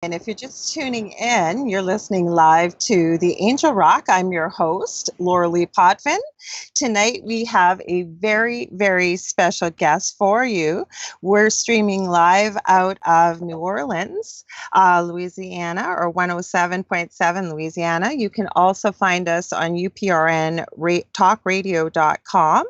And if you're just tuning in, you're listening live to The Angel Rock. I'm your host, Lorilei Potvin. Tonight we have a very, very special guest for you. We're streaming live out of New Orleans, Louisiana, or 107.7 Louisiana. You can also find us on uprntalkradio.com.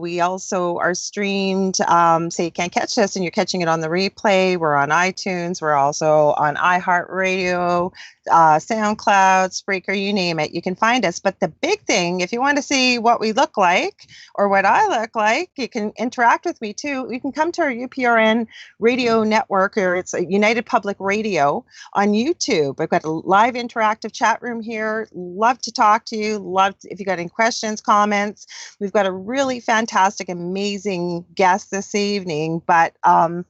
We also are streamed, so you can't catch us and you're catching it on the replay. We're on iTunes. We're also on iHeartRadio, SoundCloud, Spreaker, you name it. You can find us. But the big thing, if you want to see what we look like or what I look like, you can interact with me too. You can come to our UPRN radio network, or it's a United Public Radio on YouTube. I've got a live interactive chat room here. Love to talk to you. If you got any questions, comments. We've got a really fantastic, amazing guest this evening, but I'm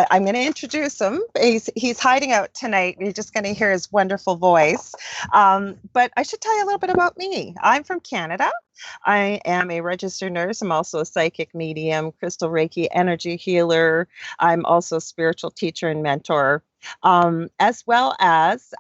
going to introduce him. He's hiding out tonight. You're just going to hear his wonderful voice. But I should tell you a little bit about me. I'm from Canada. I am a registered nurse. I'm also a psychic medium, crystal Reiki energy healer. I'm also a spiritual teacher and mentor, as well as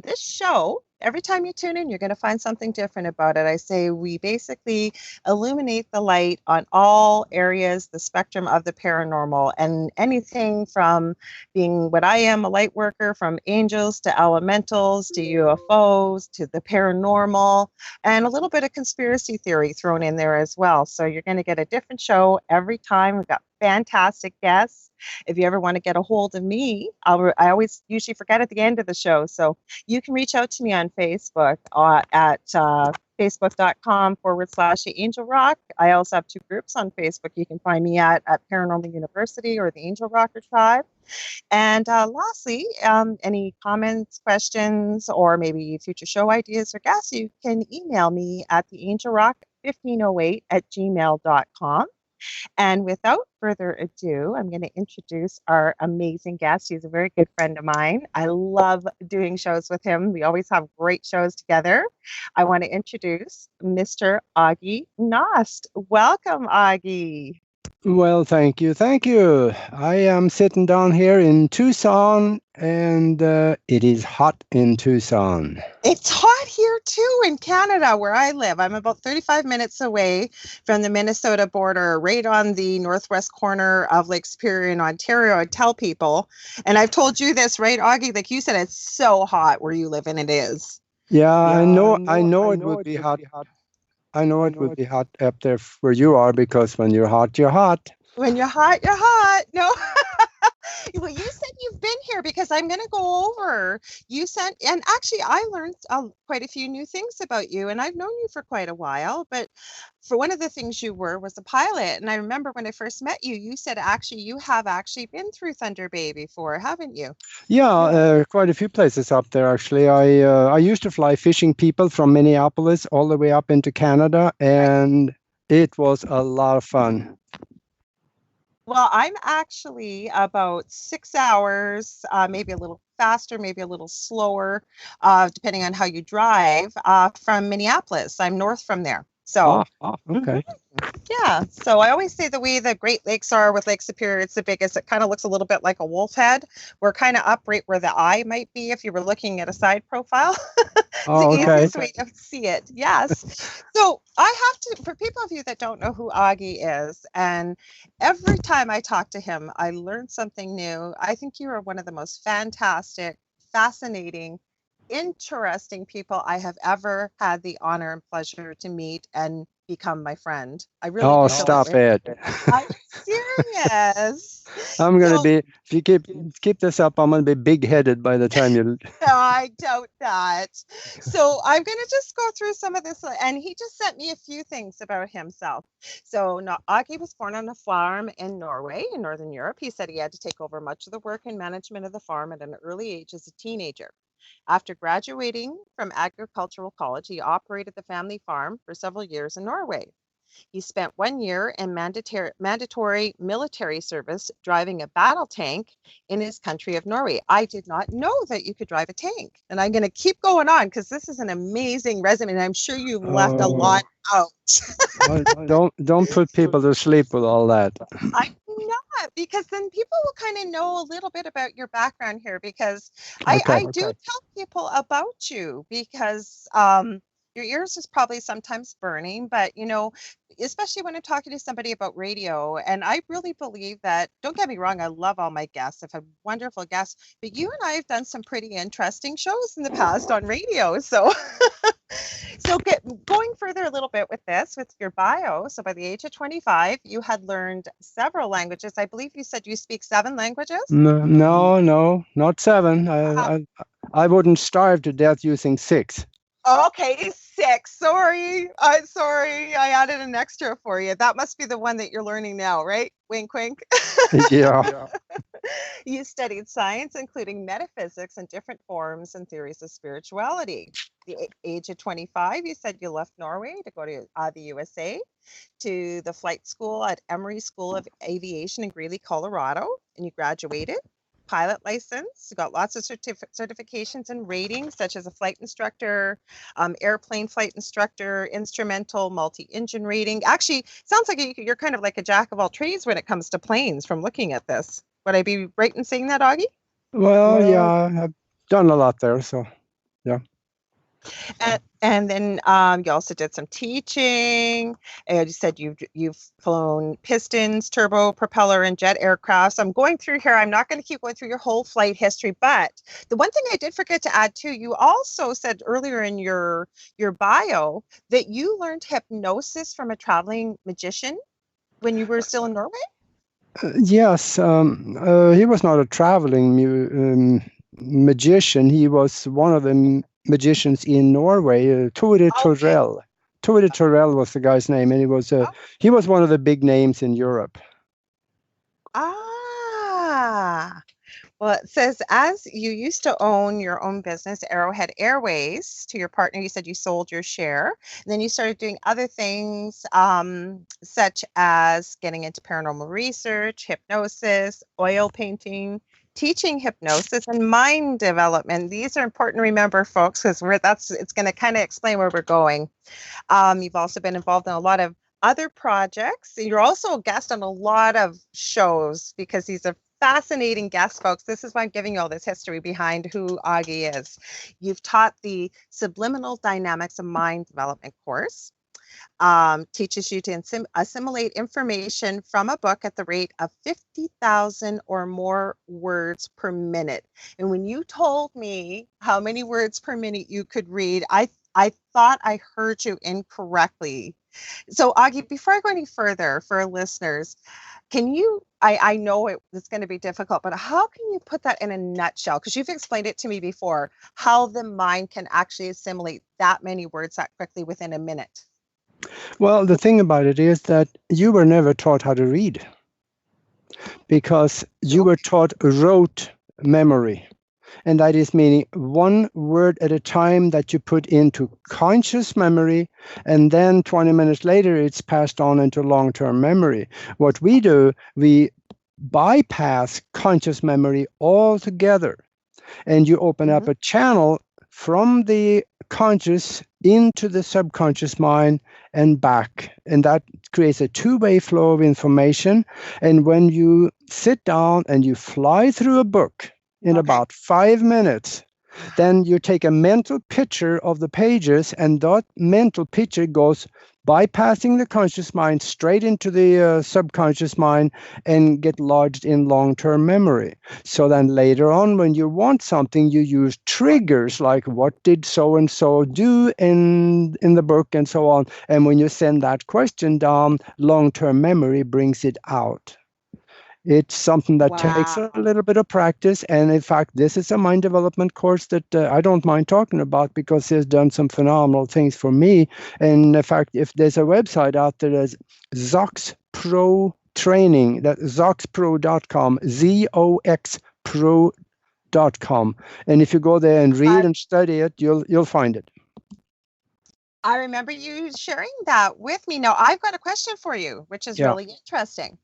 this show. Every time you tune in, you're going to find something different about it. I say we basically illuminate the light on all areas, the spectrum of the paranormal, and anything from being what I am, a light worker, from angels to elementals to UFOs to the paranormal, and a little bit of conspiracy theory thrown in there as well. So you're going to get a different show every time. We've got fantastic guests. If you ever want to get a hold of me, I always usually forget at the end of the show. So you can reach out to me on Facebook at facebook.com/The Angel Rock. I also have two groups on Facebook. You can find me at Paranormal University or the Angel Rocker Tribe. And lastly, any comments, questions, or maybe future show ideas or guests, you can email me at theangelrock1508@gmail.com. And without further ado, I'm going to introduce our amazing guest. He's a very good friend of mine. I love doing shows with him. We always have great shows together. I want to introduce Mr. Aage Nost. Welcome, Aage. Well, thank you. Thank you. I am sitting down here in Tucson, and it is hot in Tucson. It's hot here too in Canada where I live. I'm about 35 minutes away from the Minnesota border, right on the northwest corner of Lake Superior in Ontario. I tell people, and I've told you this, right, Aage? Like you said, it's so hot where you live, and it is. Yeah, I know it would be hot. I know it would be hot up there where you are, because when you're hot, you're hot. When you're hot, you're hot. No. Well, you said you've been here because I'm going to go over. And actually, I learned quite a few new things about you, and I've known you for quite a while. But for one of the things you was a pilot, and I remember when I first met you, you said you have been through Thunder Bay before, haven't you? Yeah, quite a few places up there actually. I used to fly fishing people from Minneapolis all the way up into Canada, and it was a lot of fun. Well, I'm actually about 6 hours, maybe a little faster, maybe a little slower, depending on how you drive, from Minneapolis. I'm north from there. So, okay. Yeah. So I always say the way the Great Lakes are with Lake Superior, it's the biggest. It kind of looks a little bit like a wolf head. We're kind of up right where the eye might be if you were looking at a side profile. It's the easiest way to see it. Yes. So I have to, for people of you that don't know who Aage is, and every time I talk to him, I learn something new. I think you are one of the most fantastic, fascinating, interesting people I have ever had the honor and pleasure to meet and become my friend. I really do. Oh, stop it. I'm serious. I'm going to be, if you keep this up, I'm going to be big-headed by the time you... No, I doubt that. So I'm going to just go through some of this. And he just sent me a few things about himself. So Aage was born on a farm in Norway, in Northern Europe. He said he had to take over much of the work and management of the farm at an early age as a teenager. After graduating from agricultural college, he operated the family farm for several years in Norway. He spent 1 year in mandatory military service driving a battle tank in his country of Norway. I did not know that you could drive a tank. And I'm going to keep going on because this is an amazing resume. And I'm sure you've left a lot out. Don't put people to sleep with all that. I'm because then people will kind of know a little bit about your background here, because Okay. I do tell people about you, because your ears is probably sometimes burning, but especially when I'm talking to somebody about radio, and I really believe that, don't get me wrong, I love all my guests. I've had wonderful guests, but you and I have done some pretty interesting shows in the past on radio. So so going further a little bit with this, with your bio. So by the age of 25, you had learned several languages. I believe you said you speak 7 languages. No, not 7. Uh, I wouldn't starve to death using 6. okay, 6. Sorry. Sorry. I added an extra for you. That must be the one that you're learning now, right? Wink, wink. Yeah. You studied science, including metaphysics and different forms and theories of spirituality. The age of 25, you said you left Norway to go to the USA, to the flight school at Emory School of Aviation in Greeley, Colorado, and you graduated. Pilot license, you got lots of certifications and ratings, such as a flight instructor, airplane flight instructor, instrumental, multi-engine rating. Actually, sounds like you're kind of like a jack of all trades when it comes to planes from looking at this. Would I be right in saying that, Aage? Well, yeah, I've done a lot there, so yeah. And then you also did some teaching. And you said you've flown pistons, turbo, propeller, and jet aircraft. So I'm going through here. I'm not going to keep going through your whole flight history, but the one thing I did forget to add too, you also said earlier in your bio that you learned hypnosis from a traveling magician when you were still in Norway. Yes, he was not a traveling magician. He was one of the magicians in Norway, Tore Torell. Tore Torell was the guy's name, and he was one of the big names in Europe. Well, it says, as you used to own your own business, Arrowhead Airways, to your partner, you said you sold your share. And then you started doing other things, such as getting into paranormal research, hypnosis, oil painting, teaching hypnosis, and mind development. These are important to remember, folks, because it's going to kind of explain where we're going. You've also been involved in a lot of other projects. You're also a guest on a lot of shows, because he's a fascinating guest, folks. This is why I'm giving you all this history behind who Aage is. You've taught the Subliminal Dynamics of Mind Development course. Teaches you to assimilate information from a book at the rate of 50,000 or more words per minute. And when you told me how many words per minute you could read, I thought I heard you incorrectly. So Aage, before I go any further for our listeners, can you, I know it's going to be difficult, but how can you put that in a nutshell? Because you've explained it to me before, how the mind can actually assimilate that many words that quickly within a minute. Well, the thing about it is that you were never taught how to read, because you were taught rote memory. And that is meaning one word at a time that you put into conscious memory, and then 20 minutes later, it's passed on into long-term memory. What we do, we bypass conscious memory altogether, and you open up a channel from the conscious into the subconscious mind and back. And that creates a two-way flow of information. And when you sit down and you fly through a book in about 5 minutes, then you take a mental picture of the pages, and that mental picture goes bypassing the conscious mind straight into the subconscious mind and get lodged in long-term memory. So then later on, when you want something, you use triggers like, what did so-and-so do in the book, and so on. And when you send that question down, long-term memory brings it out. It's something that takes a little bit of practice. And in fact, this is a mind development course that I don't mind talking about, because it's done some phenomenal things for me. And in fact, if there's a website out there that's Zox Pro Training, that's zoxpro.com, ZOXPro.com. And if you go there and read and study it, you'll find it. I remember you sharing that with me. Now, I've got a question for you, which is really interesting.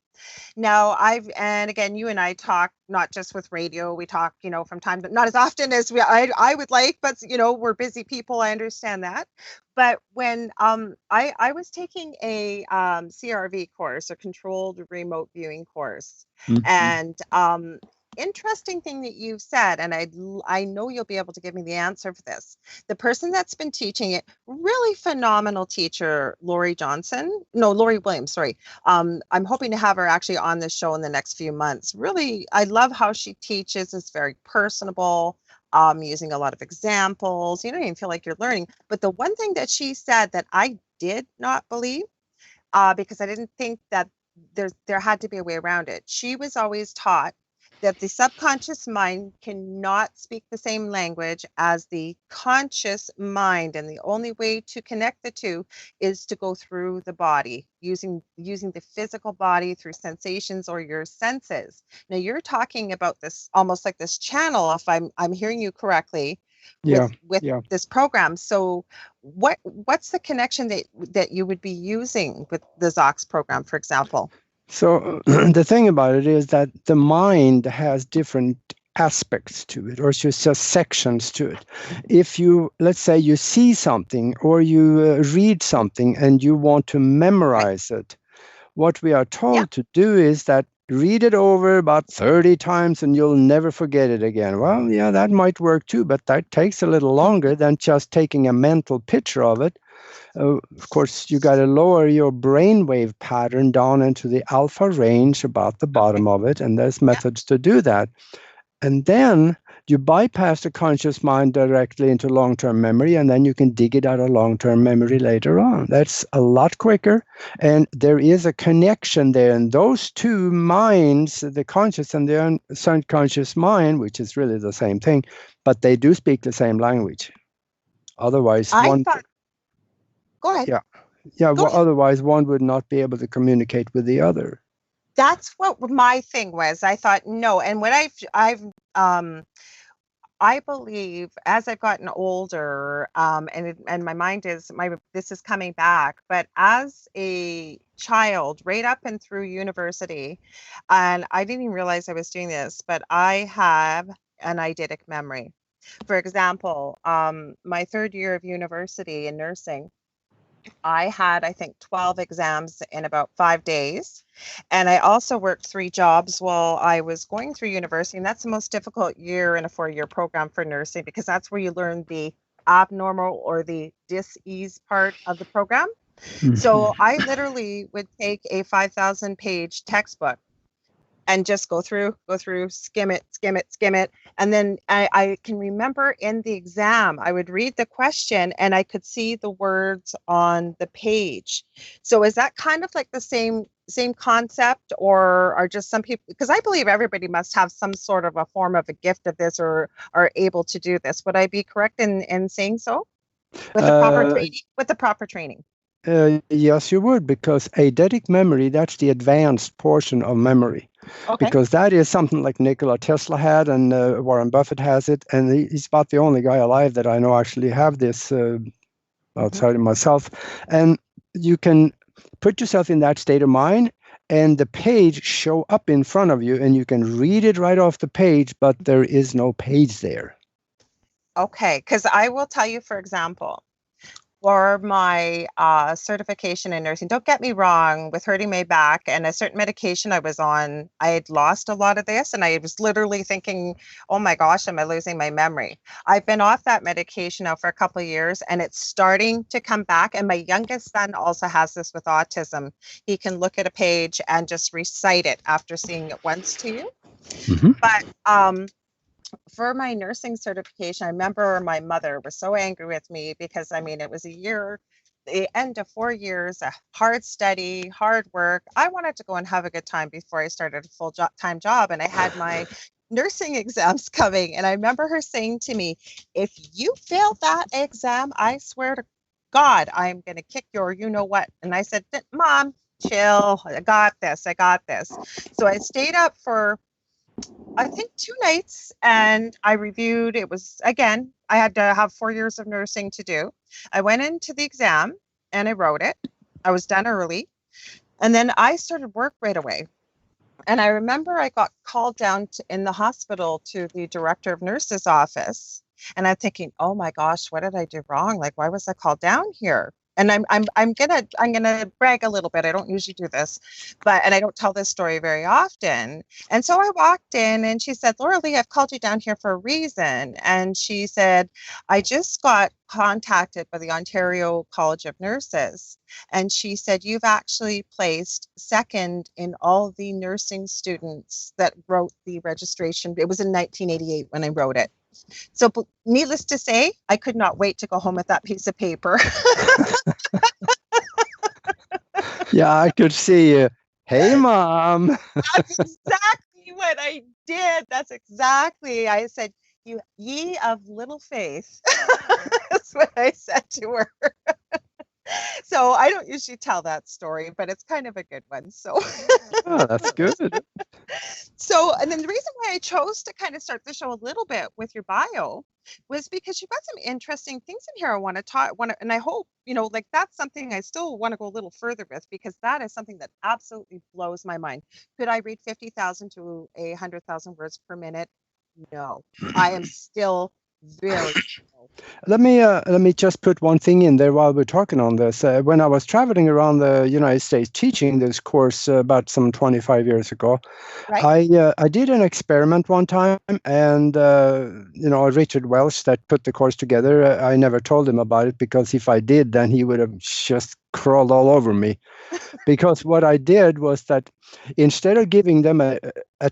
Now, and again, you and I talk not just with radio, we talk, from time to not as often as I would like, but we're busy people. I understand that. But when I was taking a CRV course, a controlled remote viewing course, and interesting thing that you've said, and I know you'll be able to give me the answer for this. The person that's been teaching it, really phenomenal teacher, Lori Williams, sorry. I'm hoping to have her actually on this show in the next few months. Really, I love how she teaches. It's very personable, using a lot of examples. You don't even feel like you're learning. But the one thing that she said that I did not believe, because I didn't think that there had to be a way around it. She was always taught that the subconscious mind cannot speak the same language as the conscious mind, and the only way to connect the two is to go through the body, using the physical body through sensations or your senses. Now you're talking about this almost like this channel, if I'm hearing you correctly, with this program. So what's the connection that you would be using with the Zox program, for example? So the thing about it is that the mind has different aspects to it, or just sections to it. If let's say you see something or you read something and you want to memorize it, what we are told to do is that read it over about 30 times and you'll never forget it again. Well, yeah, that might work too, but that takes a little longer than just taking a mental picture of it. Of course, you got to lower your brainwave pattern down into the alpha range, about the bottom of it, and there's methods to do that. And then you bypass the conscious mind directly into long-term memory, and then you can dig it out of long-term memory later on. That's a lot quicker, and there is a connection there. And those two minds, the conscious and the subconscious mind, which is really the same thing, but they do speak the same language. Otherwise, Go ahead. Otherwise one would not be able to communicate with the other. That's what my thing was. I thought no, and what I believe as I've gotten older, and my mind this is coming back, but as a child, right up and through university, and I didn't even realize I was doing this, but I have an eidetic memory. For example, my third year of university in nursing, I had, I think, 12 exams in about 5 days. And I also worked 3 jobs while I was going through university. And that's the most difficult year in a 4-year program for nursing, because that's where you learn the abnormal or the dis-ease part of the program. So I literally would take a 5,000 page textbook and just go through, skim it. And then I can remember in the exam, I would read the question and I could see the words on the page. So is that kind of like the same concept, or are just some people, because I believe everybody must have some sort of a form of a gift of this, or are able to do this. Would I be correct in saying so? With the proper training? Yes, you would, because eidetic memory, that's the advanced portion of memory. Okay. Because that is something like Nikola Tesla had, and Warren Buffett has it, and he's about the only guy alive that I know actually have this outside of myself. And you can put yourself in that state of mind, and the page show up in front of you, and you can read it right off the page, but there is no page there. Okay, because I will tell you, for example, for my certification in nursing, don't get me wrong, with hurting my back and a certain medication I was on, I had lost a lot of this, and I was literally thinking, oh my gosh, am I losing my memory? I've been off that medication now for a couple of years, and it's starting to come back. And my youngest son also has this with autism. He can look at a page and just recite it after seeing it once to you. Mm-hmm. But for my nursing certification, I remember my mother was so angry with me because, I mean, it was the end of 4 years, a hard study, hard work. I wanted to go and have a good time before I started a full-time job, and I had my nursing exams coming. And I remember her saying to me, if you fail that exam, I swear to God, I'm going to kick your you-know-what. And I said, Mom, chill. I got this. So I stayed up for, I think, 2 nights, and I reviewed. It was, again, I had to have 4 years of nursing to do. I went into the exam and I wrote it. I was done early. And then I started work right away. And I remember I got called down in the hospital to the director of nurses office. And I'm thinking, oh my gosh, what did I do wrong? Like, why was I called down here? And I'm gonna brag a little bit. I don't usually do this, and I don't tell this story very often. And so I walked in and she said, Lorilei, I've called you down here for a reason. And she said, I just got contacted by the Ontario College of Nurses. And she said, you've actually placed second in all the nursing students that wrote the registration. It was in 1988 when I wrote it. So needless to say, I could not wait to go home with that piece of paper. Yeah, I could see you. Hey, Mom. That's exactly what I did. That's exactly. I said, you ye of little faith. That's what I said to her. So I don't usually tell that story, but it's kind of a good one. So Oh, that's good. So, and then the reason why I chose to kind of start the show a little bit with your bio was because you've got some interesting things in here I want to talk, and I hope, like that's something I still want to go a little further with, because that is something that absolutely blows my mind. Could I read 50,000 to 100,000 words per minute? No, I am still very Let me just put one thing in there while we're talking on this. When I was traveling around the United States teaching this course about some 25 years ago, right. I did an experiment one time, and Richard Welsh that put the course together, I never told him about it, because if I did, then he would have just crawled all over me. Because what I did was that instead of giving them a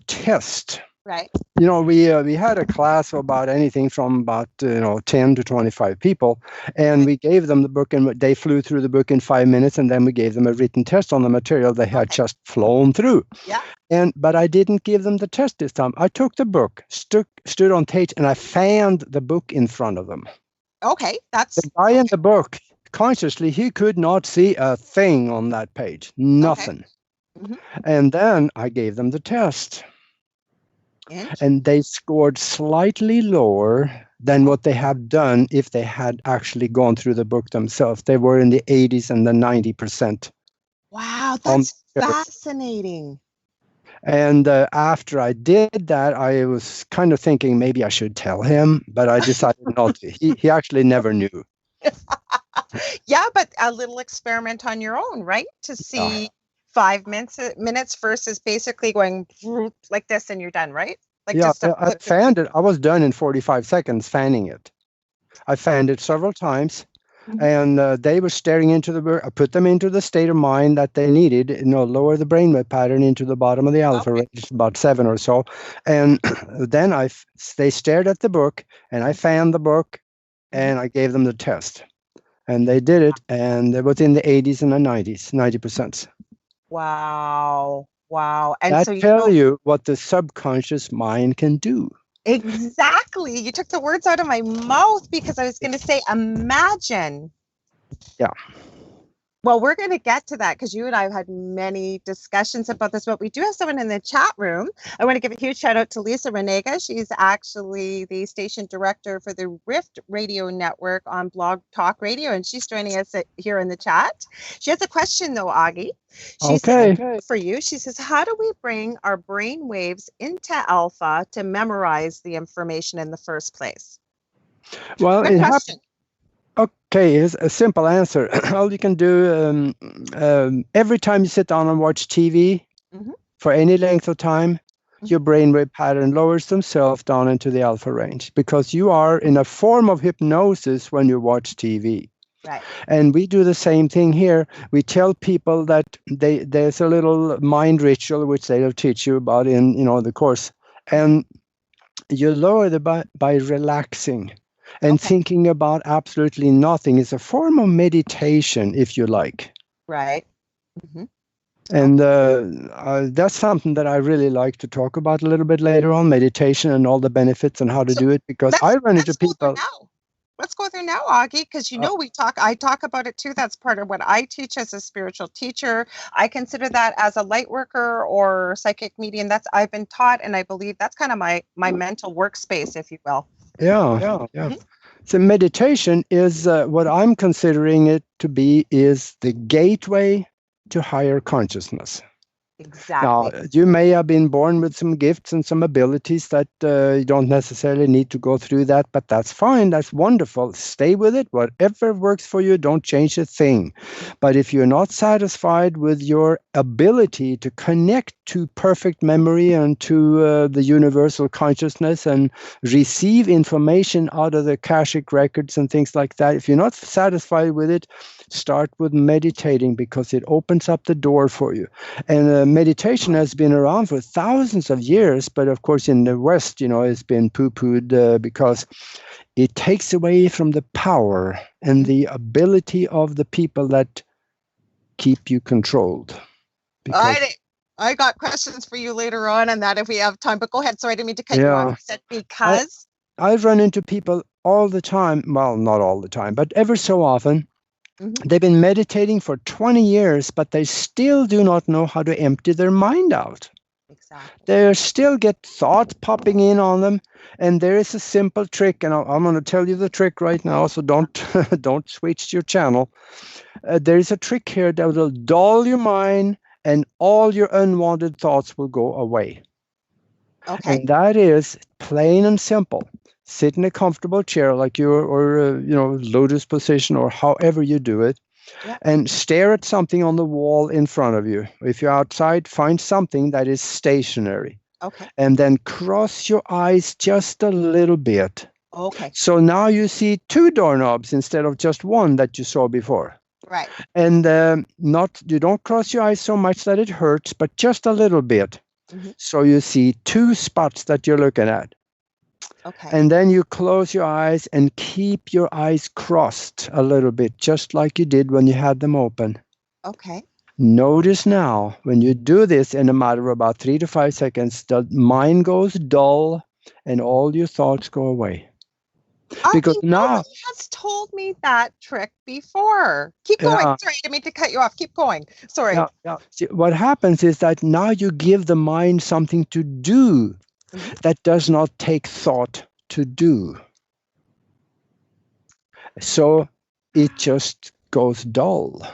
test, Right. We had a class of about anything from about 10 to 25 people, and we gave them the book, and they flew through the book in 5 minutes, and then we gave them a written test on the material they had just flown through. Yeah. But I didn't give them the test this time. I took the book, stood on stage, and I fanned the book in front of them. Okay, that's the guy in the book. Consciously, he could not see a thing on that page, nothing. Okay. And then I gave them the test. And they scored slightly lower than what they have done if they had actually gone through the book themselves. They were in the 80s and the 90%. Wow, that's fascinating. And after I did that, I was kind of thinking maybe I should tell him, but I decided not to. He actually never knew. Yeah, but a little experiment on your own, right? To see 5 minutes versus basically going like this and you're done, right? Like I fanned it. I was done in 45 seconds fanning it. I fanned it several times, and they were staring into the book. I put them into the state of mind that they needed, lower the brainwave pattern into the bottom of the alpha range, about 7 or so. And then they stared at the book, and I fanned the book, and I gave them the test. And they did it, and it was in the 80s and the 90s, 90%. Wow. And that so tell you what the subconscious mind can do. Exactly. You took the words out of my mouth, because I was going to say, imagine. Yeah. Well, we're going to get to that, because you and I have had many discussions about this, but we do have someone in the chat room. I want to give a huge shout out to Lisa Renega. She's actually the station director for the Rift Radio Network on Blog Talk Radio, and she's joining us here in the chat. She has a question, though, Aage. She said, for you, she says, how do we bring our brain waves into alpha to memorize the information in the first place? Well, it happens. Okay, here's a simple answer. All you can do, every time you sit down and watch TV for any length of time, your brainwave pattern lowers themselves down into the alpha range, because you are in a form of hypnosis when you watch TV. Right. And we do the same thing here. We tell people that there's a little mind ritual which they'll teach you about in the course, and you lower by relaxing. And thinking about absolutely nothing is a form of meditation, if you like. Right. And that's something that I really like to talk about a little bit later on, meditation and all the benefits and how to do it, because I run into people. Let's go there now, Aage, because I talk about it too. That's part of what I teach as a spiritual teacher. I consider that as a light worker or psychic medium. I've been taught, and I believe that's kind of my mental workspace, if you will. Yeah. So meditation is what I'm considering it to be, is the gateway to higher consciousness. Now, Exactly. you may have been born with some gifts and some abilities that you don't necessarily need to go through that, but that's fine. That's wonderful. Stay with it. Whatever works for you, don't change a thing. But if you're not satisfied with your ability to connect to perfect memory and to the universal consciousness and receive information out of the Akashic records and things like that, if you're not satisfied with it, start with meditating, because it opens up the door for you. And meditation has been around for thousands of years, but of course in the West, it's been poo-pooed because it takes away from the power and the ability of the people that keep you controlled. All right. I got questions for you later on that if we have time, but go ahead. Sorry, I didn't mean to cut you off. You said because? I've run into people all the time. Well, not all the time, but ever so often. They've been meditating for 20 years, but they still do not know how to empty their mind out. Exactly. They still get thoughts popping in on them. And there is a simple trick, and I'm going to tell you the trick right now, so don't switch your channel. There is a trick here that will dull your mind, and all your unwanted thoughts will go away. Okay. And that is plain and simple. Sit in a comfortable chair like or lotus position, or however you do it, and stare at something on the wall in front of you. If you're outside, find something that is stationary. Okay. And then cross your eyes just a little bit. Okay. So now you see 2 doorknobs instead of just one that you saw before. Right. And you don't cross your eyes so much that it hurts, but just a little bit. So you see 2 spots that you're looking at. Okay. And then you close your eyes and keep your eyes crossed a little bit, just like you did when you had them open. Okay. Notice now, when you do this in a matter of about 3 to 5 seconds, the mind goes dull and all your thoughts go away. Because now nobody has told me that trick before. Keep going. Sorry, I didn't mean to cut you off. Keep going. Sorry. Yeah. See, what happens is that now you give the mind something to do that does not take thought to do. So it just goes dull.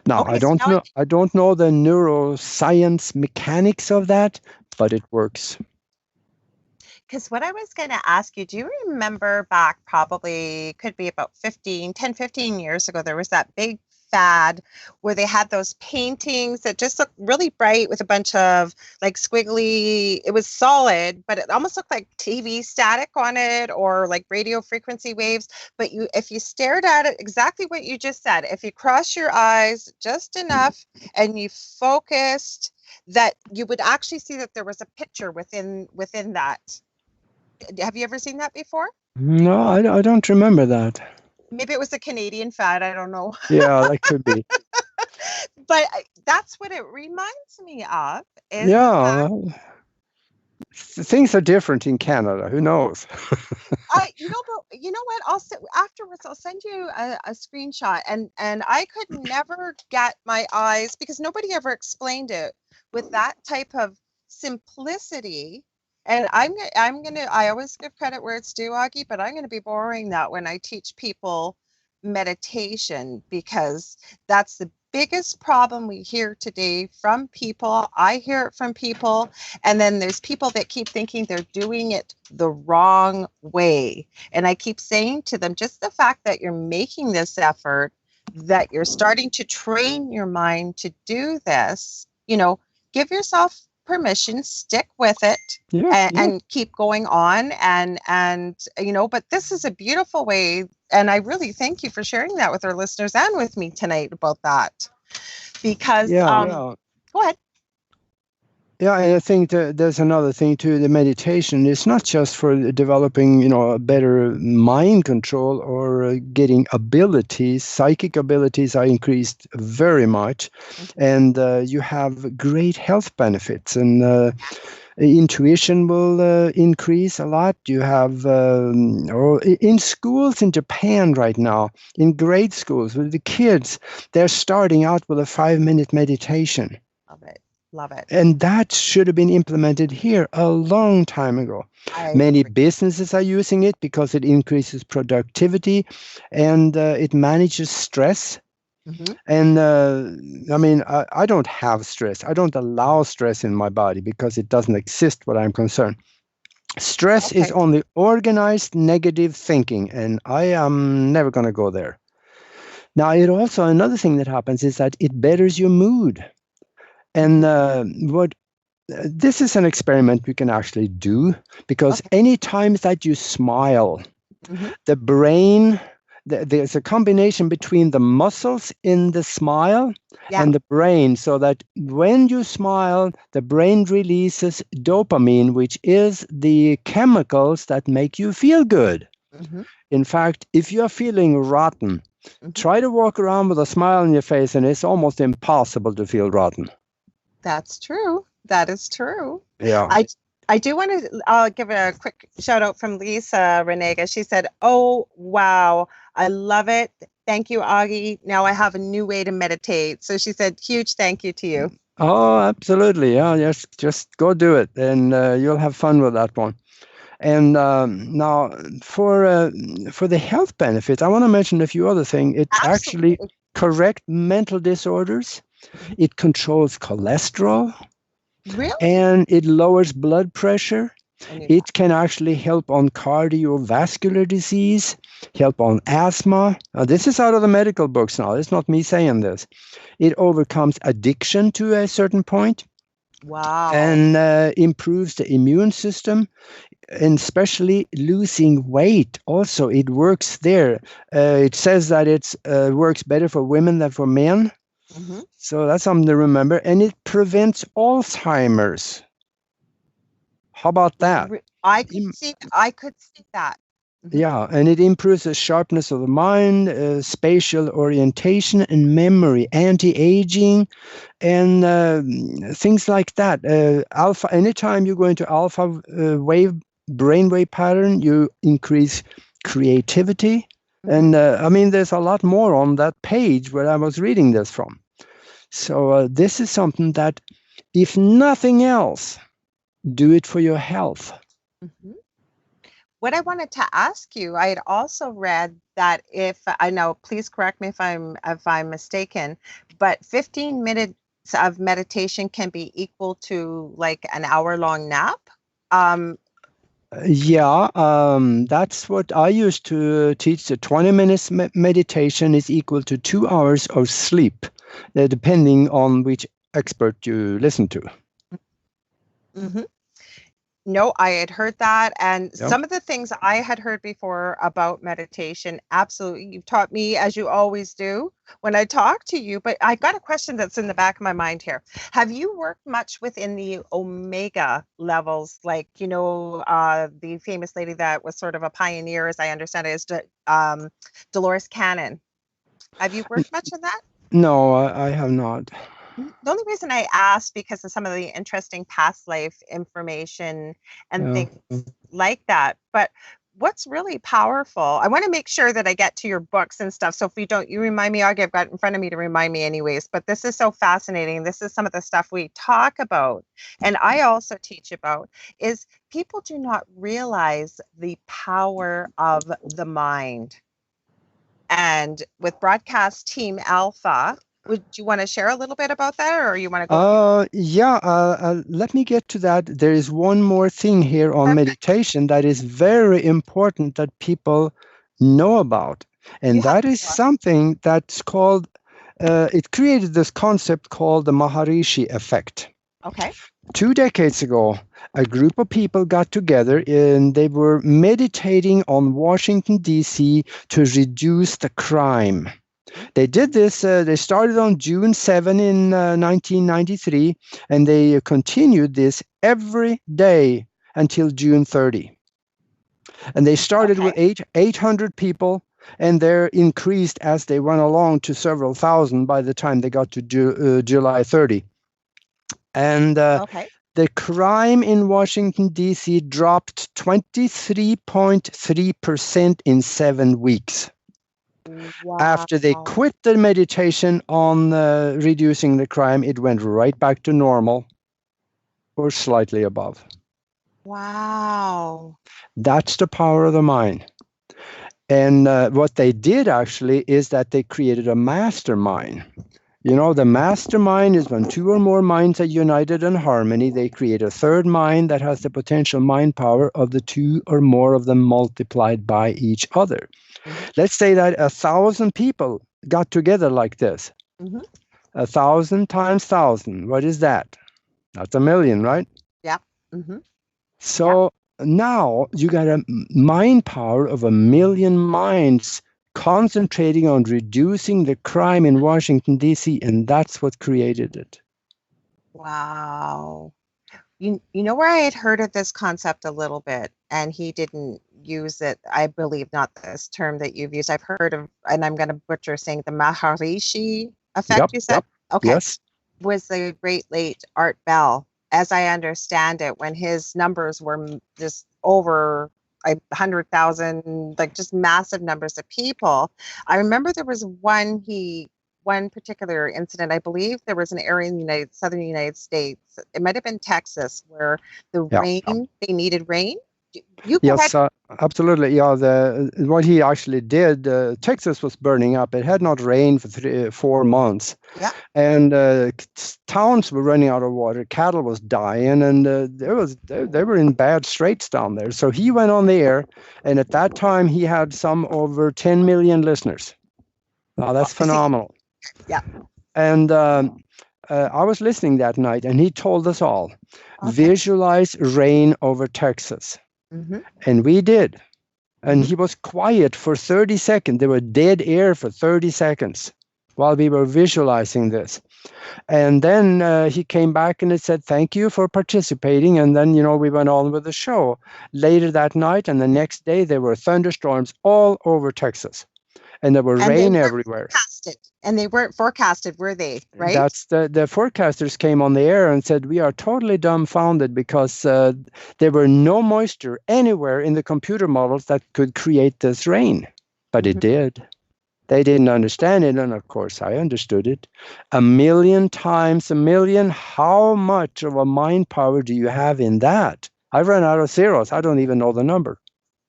Now, I don't know the neuroscience mechanics of that, but it works. Because what I was going to ask you, do you remember back probably could be about 10, 15 years ago, there was that big fad where they had those paintings that just looked really bright with a bunch of like squiggly, it was solid, but it almost looked like TV static on it or like radio frequency waves. But if you stared at it, exactly what you just said, if you cross your eyes just enough and you focused, that you would actually see that there was a picture within that. Have you ever seen that before? No, I don't remember that. Maybe it was a Canadian fad. I don't know. Yeah, that could be. But that's what it reminds me of. Things are different in Canada. Who knows? But you know what? Afterwards, I'll send you a screenshot. And I could never get my eyes, because nobody ever explained it with that type of simplicity. And I always give credit where it's due, Aage, but I'm going to be borrowing that when I teach people meditation, because that's the biggest problem we hear today from people. I hear it from people. And then there's people that keep thinking they're doing it the wrong way. And I keep saying to them, just the fact that you're making this effort, that you're starting to train your mind to do this, give yourself permission, stick with it, and keep going on, and but this is a beautiful way, and I really thank you for sharing that with our listeners and with me tonight about that, because go ahead. Yeah, and I think there's another thing too. The meditation is not just for developing, a better mind control or getting abilities. Psychic abilities are increased very much, and you have great health benefits, and intuition will increase a lot. You have in schools in Japan right now, in grade schools with the kids, they're starting out with a 5-minute meditation. Love it. And that should have been implemented here a long time ago. Many businesses are using it because it increases productivity, and it manages stress. Mhm. And I mean, I don't have stress. I don't allow stress in my body because it doesn't exist what I'm concerned. Stress is Okay. only organized negative thinking, and I am never going to go there. Now, it also, another thing that happens is that it betters your mood. And what this is an experiment we can actually do, because Okay. any time that you smile, Mhm. the brain, there's a combination between the muscles in the smile Yeah. and the brain, so that when you smile, the brain releases dopamine, which is the chemicals that make you feel good. Mhm. In fact, if you're feeling rotten, Mhm. try to walk around with a smile on your face, and it's almost impossible to feel rotten. That's true. That is true. Yeah. I I do want to give a quick shout out from Lisa Renega. She said, "Oh wow, I love it. Thank you, Augie. Now I have a new way to meditate." So she said, "Huge thank you to you." Oh, absolutely. Yeah, just go do it, and you'll have fun with that one. And now, for the health benefits, I want to mention a few other things. It actually Absolutely. corrects mental disorders. Mhm. It controls cholesterol, Really? and it lowers blood pressure. I knew that. It can actually help on cardiovascular disease, help on asthma. Now, this is out of the medical books now. It's not me saying this. It overcomes addiction to a certain point Wow. and improves the immune system, and especially losing weight. Also, it works there. It says that it works better for women than for men. Mhm. So that's something to remember. And it prevents Alzheimer's. How about that? Im- I could see that. Mhm. Yeah, and it improves the sharpness of the mind, spatial orientation, and memory, anti-aging, and things like that. Alpha. Anytime you go into alpha wave brainwave pattern, you increase creativity. Mhm. And I mean, there's a lot more on that page where I was reading this from. So this is something that, if nothing else, do it for your health. Mhm. What I wanted to ask you, I had also read that if I know, please correct me if I'm mistaken, but 15 minutes of meditation can be equal to like an hour-long nap. Um, Yeah, that's what I used to teach. The 20 minutes meditation is equal to 2 hours of sleep, depending on which expert you listen to. mhm. No, I had heard that. And Yeah. some of the things I had heard before about meditation, absolutely, you've taught me as you always do when I talk to you. But I got a question that's in the back of my mind here. Have you worked much within the omega levels? Like, the famous lady that was sort of a pioneer, as I understand it, is Dolores Cannon. Have you worked much in that? No, I have not. The only reason I asked because of some of the interesting past life information and Yeah. things like that. But what's really powerful, I want to make sure that I get to your books and stuff. So if you don't, you remind me, I've got in front of me to remind me anyways. But this is so fascinating. This is some of the stuff we talk about. And I also teach about is people do not realize the power of the mind. And with Broadcast Team Alpha, would you want to share a little bit about that or you want to go Yeah, let me get to that. There is one more thing here on perfect? meditation that is very important that people know about. And You have that the is floor. something that's called, it created this concept called the Maharishi effect. Okay. 2 decades ago, a group of people got together and they were meditating on Washington, D.C. to reduce the crime. They did this, they started on June 7 in 1993, and they continued this every day until June 30. And they started with Okay. 800 people, and they're increased as they went along to several thousand by the time they got to July 30. And Okay. the crime in Washington, D.C. dropped 23.3% in 7 weeks. After they Wow. quit the meditation on reducing the crime, it went right back to normal or slightly above. Wow. That's the power of the mind. And what they did actually is that they created a mastermind. You know, the mastermind is when two or more minds are united in harmony, they create a third mind that has the potential mind power of the two or more of them multiplied by each other. Mm-hmm. Let's say that 1,000 people got together like this. Mm-hmm. 1,000 times 1,000. What is that? That's 1,000,000, right? Yeah. Mm-hmm. So now you got a mind power of 1,000,000 minds concentrating on reducing the crime in Washington, D.C., and that's what created it. Wow. You know where I had heard of this concept a little bit, and he didn't use it, I believe, not this term that you've used. I've heard of, and I'm going to butcher saying the Maharishi effect, you said? Yep. Okay. Yes. Was the great late Art Bell, as I understand it, when his numbers were just over 100,000, like just massive numbers of people. I remember there was one particular incident. I believe there was an area in the southern United States. It might have been Texas, where the rain, they needed rain. You go yes, ahead. Absolutely. Yeah, what he actually did, Texas was burning up. It had not rained for 4 months. Yeah. And towns were running out of water. Cattle was dying, and they were in bad straits down there. So he went on the air, and at that time he had some over 10 million listeners. Now that's phenomenal. Yeah. And I was listening that night, and he told us all, visualize rain over Texas. Mm-hmm. And we did. And he was quiet for 30 seconds. There were dead air for 30 seconds while we were visualizing this. And then he came back and it said, thank you for participating. And then, we went on with the show. Later that night and the next day, there were thunderstorms all over Texas. And there were rain everywhere. And they weren't forecasted, were they? Right? That's the forecasters came on the air and said, we are totally dumbfounded because there were no moisture anywhere in the computer models that could create this rain. But it did. They didn't understand it. And of course, I understood it. 1,000,000 times 1,000,000. How much of a mind power do you have in that? I ran out of zeros. I don't even know the number.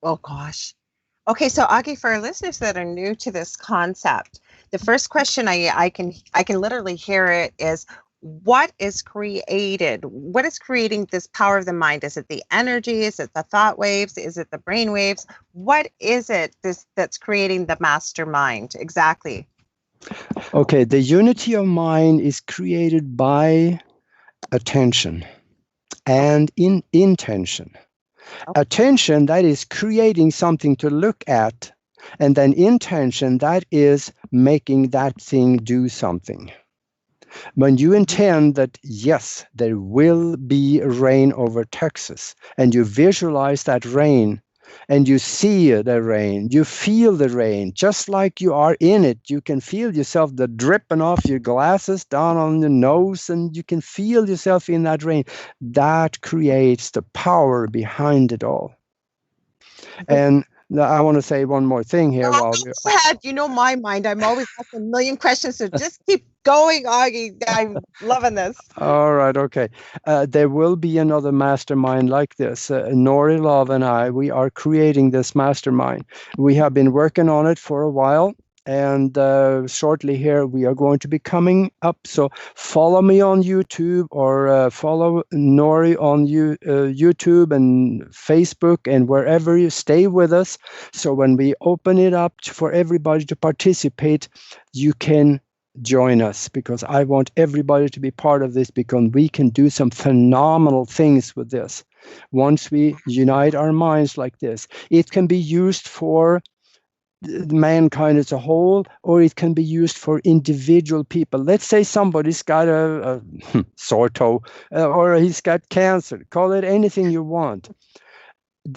Oh, gosh. Okay, so Aage, for our listeners that are new to this concept, the first question I can literally hear it is, what is created? What is creating this power of the mind? Is it the energy? Is it the thought waves? Is it the brain waves? What is it that's creating the mastermind exactly? Okay, the unity of mind is created by attention and intention. Attention, that is creating something to look at, and then intention, that is making that thing do something. When you intend that, yes, there will be rain over Texas, and you visualize that rain, and you see the rain, you feel the rain, just like you are in it. You can feel yourself the dripping off your glasses down on your nose, and you can feel yourself in that rain. That creates the power behind it all. And I want to say one more thing here. You know my mind. I'm always asking a million questions, so just keep going, Aage. I'm loving this. All right, okay. There will be another mastermind like this. Lorilei and I, we are creating this mastermind. We have been working on it for a while, and shortly here we are going to be coming up. So follow me on YouTube, or follow Nori on YouTube and Facebook, and wherever you stay with us. So when we open it up for everybody to participate, you can join us, because I want everybody to be part of this, because we can do some phenomenal things with this. Once we unite our minds like this, it can be used for mankind as a whole, or it can be used for individual people. Let's say somebody's got a sore toe, or he's got cancer. Call it anything you want.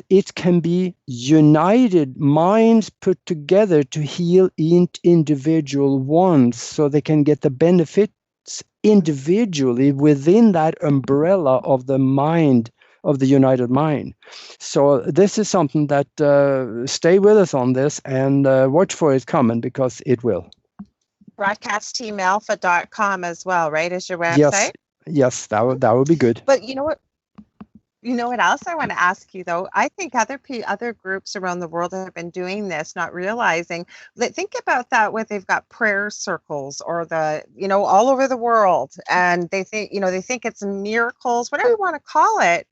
It can be united minds put together to heal individual ones, so they can get the benefits individually within that umbrella of the mind, of the united mind. So this is something that stay with us on this, and watch for it coming, because it will. Broadcastteamalpha.com as well, right? Is your website? Yes, that would be good. But you know what? You know what else I want to ask you though? I think other groups around the world have been doing this, not realizing that. Think about that, where they've got prayer circles or all over the world, and they think it's miracles, whatever you want to call it.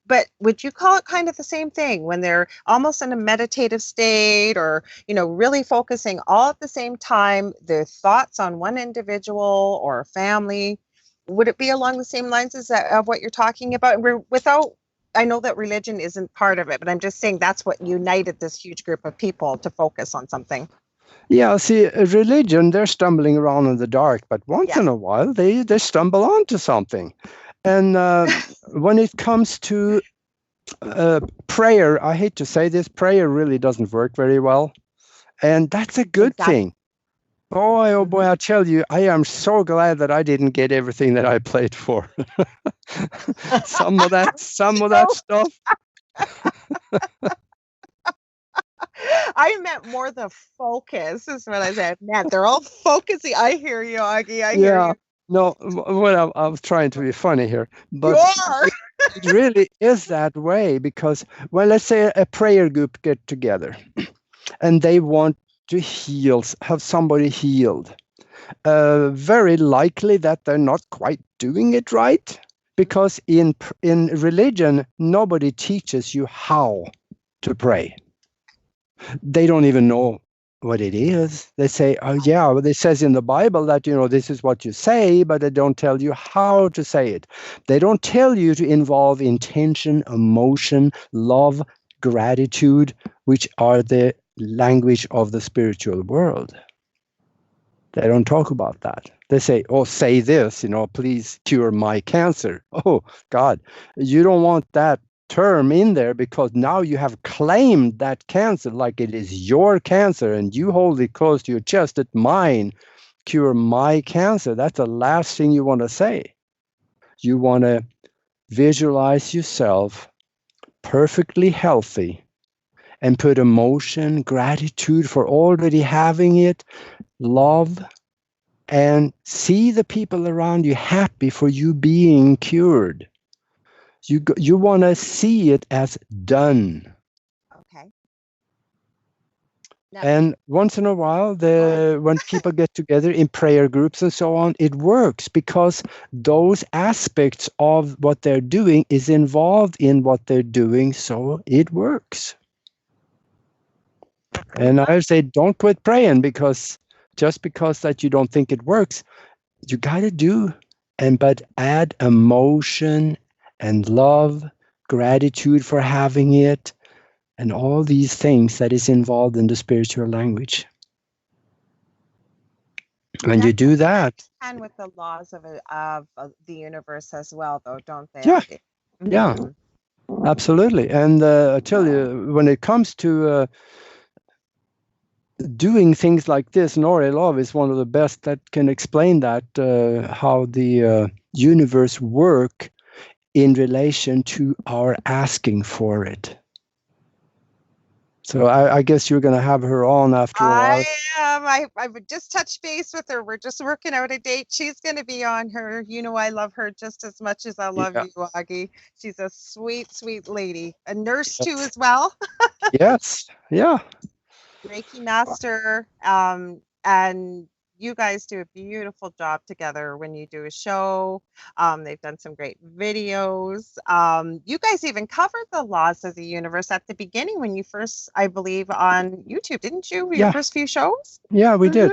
But would you call it kind of the same thing when they're almost in a meditative state, or really focusing all at the same time, their thoughts on one individual or a family? Would it be along the same lines of what you're talking about? Without, I know that religion isn't part of it, but I'm just saying that's what united this huge group of people to focus on something. Yeah, see, religion, they're stumbling around in the dark, but once Yeah. in a while they stumble onto something. And when it comes to prayer, I hate to say this, prayer really doesn't work very well. And that's a good Exactly. thing. Boy, oh boy, I tell you, I am so glad that I didn't get everything that I played for. some of that stuff. I meant more the focus is what I said. Man, they're all focusing. I hear you, Aage. I hear you. No, well, I was trying to be funny here, but You are. it really is that way because, well, let's say a prayer group get together and they want to have somebody healed. Very likely that they're not quite doing it right, because in religion, nobody teaches you how to pray. They don't even know what it is. They say, oh yeah, well, it says in the Bible that, this is what you say, but they don't tell you how to say it. They don't tell you to involve intention, emotion, love, gratitude, which are the language of the spiritual world. They don't talk about that. They say, oh, say this, please cure my cancer. Oh, God, you don't want that term in there, because now you have claimed that cancer like it is your cancer and you hold it close to your chest. That mine, cure my cancer. That's the last thing you want to say. You want to visualize yourself perfectly healthy and put emotion, gratitude for already having it, love, and see the people around you happy for you being cured. You want to see it as done. Okay. And once in a while, when people get together in prayer groups and so on, it works because those aspects of what they're doing is involved in what they're doing, so it works. And I say, don't quit praying, because just because that you don't think it works, you got to do, but add emotion and love, gratitude for having it, and all these things that is involved in the spiritual language. When you do that, and with the laws of the universe as well, though, don't they? yeah, Mm-hmm. yeah, absolutely. And I tell you, when it comes to doing things like this, Lorilei is one of the best that can explain that, how the universe work in relation to our asking for it. So I guess you're going to have her on after a while. I am. I would just touch base with her. We're just working out a date. She's going to be on her. I love her just as much as I love you, Aage. She's a sweet, sweet lady. A nurse too, as well. Yes. Yeah. Reiki master. And you guys do a beautiful job together when you do a show. They've done some great videos. You guys even covered the laws of the universe at the beginning when you first, I believe, on YouTube, didn't you? Your first few shows? Yeah, we did.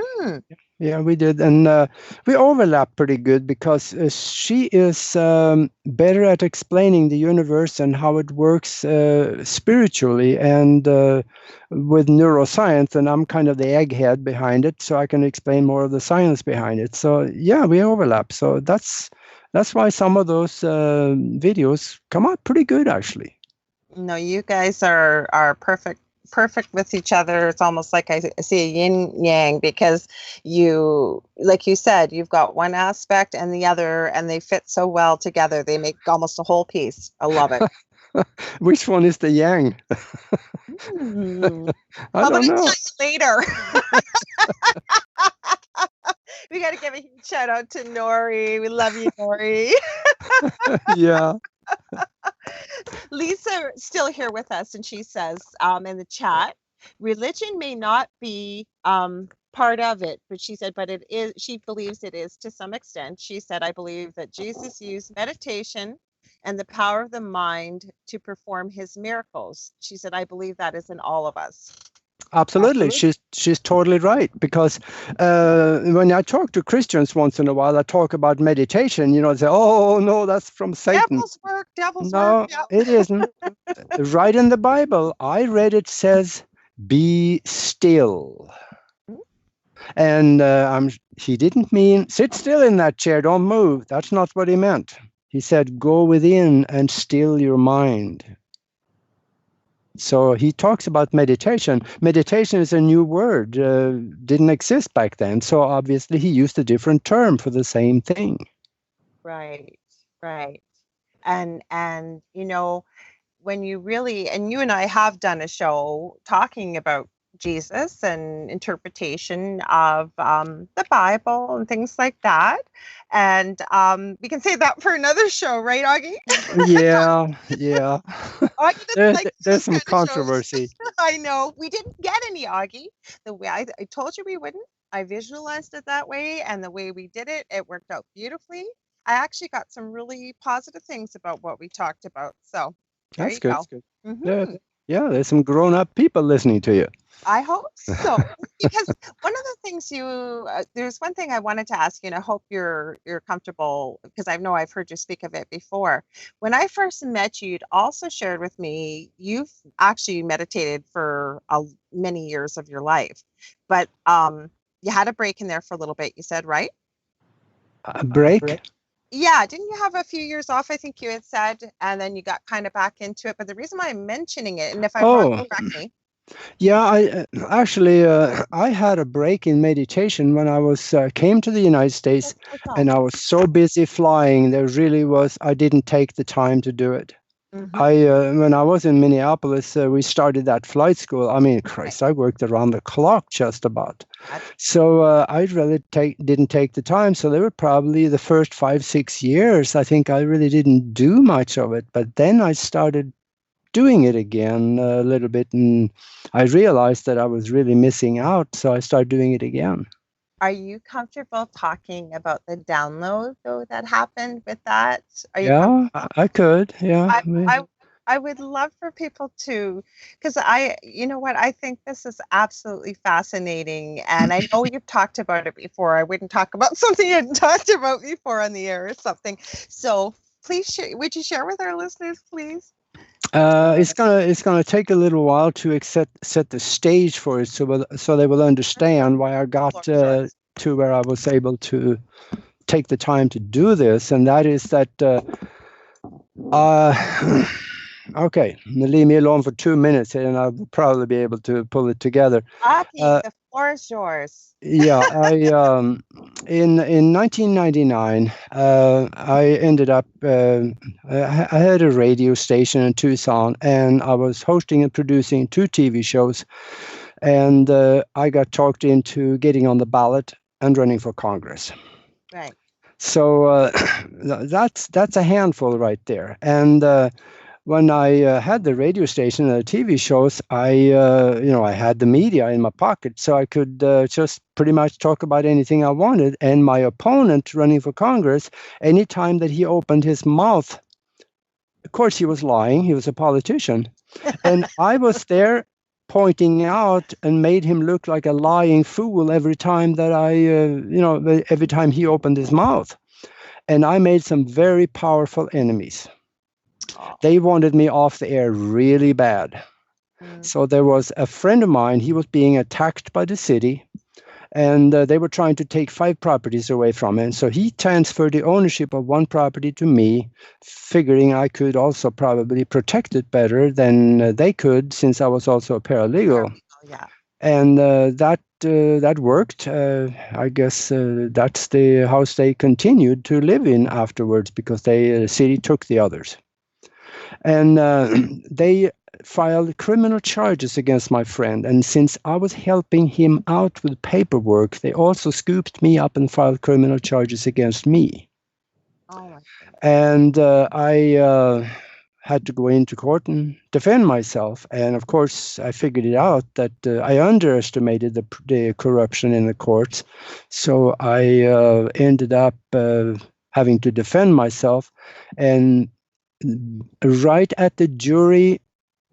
Yeah, we did. And we overlap pretty good because she is better at explaining the universe and how it works spiritually and with neuroscience. And I'm kind of the egghead behind it, so I can explain more of the science behind it. So yeah, we overlap. So that's why some of those videos come out pretty good, actually. No, you guys are perfect with each other. It's almost like I see a yin yang, because you, like you said, you've got one aspect and the other, and they fit so well together. They make almost a whole piece. I love it. Which one is the yang? I don't know. Later. We got to give a huge shout out to Nori. We love you, Nori. Yeah. Lisa still here with us, and she says in the chat, religion may not be part of it, but she said, but it is, she believes it is to some extent. She said, I believe that Jesus used meditation and the power of the mind to perform his miracles. She said, I believe that is in all of us. Absolutely. She's totally right, because when I talk to Christians once in a while, I talk about meditation, they say, oh, no, that's from Satan. Devil's No, work. Yeah. it isn't. Right in the Bible, I read it says, be still. And he didn't mean sit still in that chair, don't move. That's not what he meant. He said, go within and still your mind. So he talks about meditation. Meditation is a new word, didn't exist back then. So obviously he used a different term for the same thing. Right. And when you really, and you and I have done a show talking about Jesus and interpretation of the Bible and things like that. And we can say that for another show, right, Aage? Yeah. Augie, there's some controversy. I know. We didn't get any, Augie. The way I told you we wouldn't. I visualized it that way, and the way we did it, it worked out beautifully. I actually got some really positive things about what we talked about. So that's good. That's good. Mm-hmm. Yeah, there's some grown-up people listening to you. I hope so. Because one of the things there's one thing I wanted to ask you, and I hope you're comfortable, because I know I've heard you speak of it before. When I first met you, you'd also shared with me you've actually meditated for many years of your life, but you had a break in there for a little bit. You said, right? A break? Yeah, didn't you have a few years off, I think you had said, and then you got kind of back into it? But the reason why I'm mentioning it, and if I'm wrong, correct me. Yeah, I had a break in meditation when I came to the United States, and I was so busy flying, I didn't take the time to do it. Mm-hmm. When I was in Minneapolis, we started that flight school. I mean, Christ, I worked around the clock just about. So I really didn't take the time. So they were probably the first 5-6 years. I think I really didn't do much of it. But then I started doing it again a little bit, and I realized that I was really missing out. So I started doing it again. Are you comfortable talking about the download, though, that happened with that? I could. Yeah. I would love for people to, because you know what, I think this is absolutely fascinating. And I know you've talked about it before. I wouldn't talk about something you hadn't talked about before on the air or something. So please, would you share with our listeners, please? It's gonna take a little while to set the stage for it, so they will understand why I got to where I was able to take the time to do this, and that is that. Okay, leave me alone for 2 minutes, and I'll probably be able to pull it together. The floor is yours. Yeah, in 1999, I ended up. I had a radio station in Tucson, and I was hosting and producing 2 TV shows, and I got talked into getting on the ballot and running for Congress. Right. So that's a handful right there, and. When I had the radio station and the TV shows, I had the media in my pocket, so I could just pretty much talk about anything I wanted. And my opponent running for Congress, anytime that he opened his mouth, of course he was lying. He was a politician. And I was there pointing out and made him look like a lying fool every time that every time he opened his mouth. And I made some very powerful enemies. They wanted me off the air really bad. So there was a friend of mine, he was being attacked by the city, and they were trying to take 5 properties away from him. So he transferred the ownership of 1 property to me, figuring I could also probably protect it better than they could, since I was also a paralegal. Yeah. And that worked. I guess that's the house they continued to live in afterwards, because the city took the others. And they filed criminal charges against my friend. And since I was helping him out with paperwork, they also scooped me up and filed criminal charges against me. Oh my God. And I had to go into court and defend myself. And of course, I figured it out that I underestimated the corruption in the courts. So I ended up having to defend myself. And right at the jury,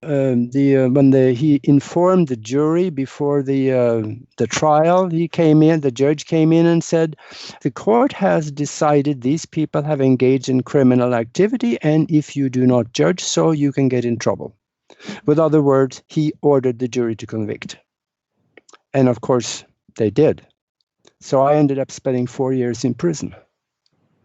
he informed the jury before the trial, the judge came in and said, the court has decided these people have engaged in criminal activity, and if you do not judge so, you can get in trouble. With other words, he ordered the jury to convict. And of course, they did. So I ended up spending 4 years in prison.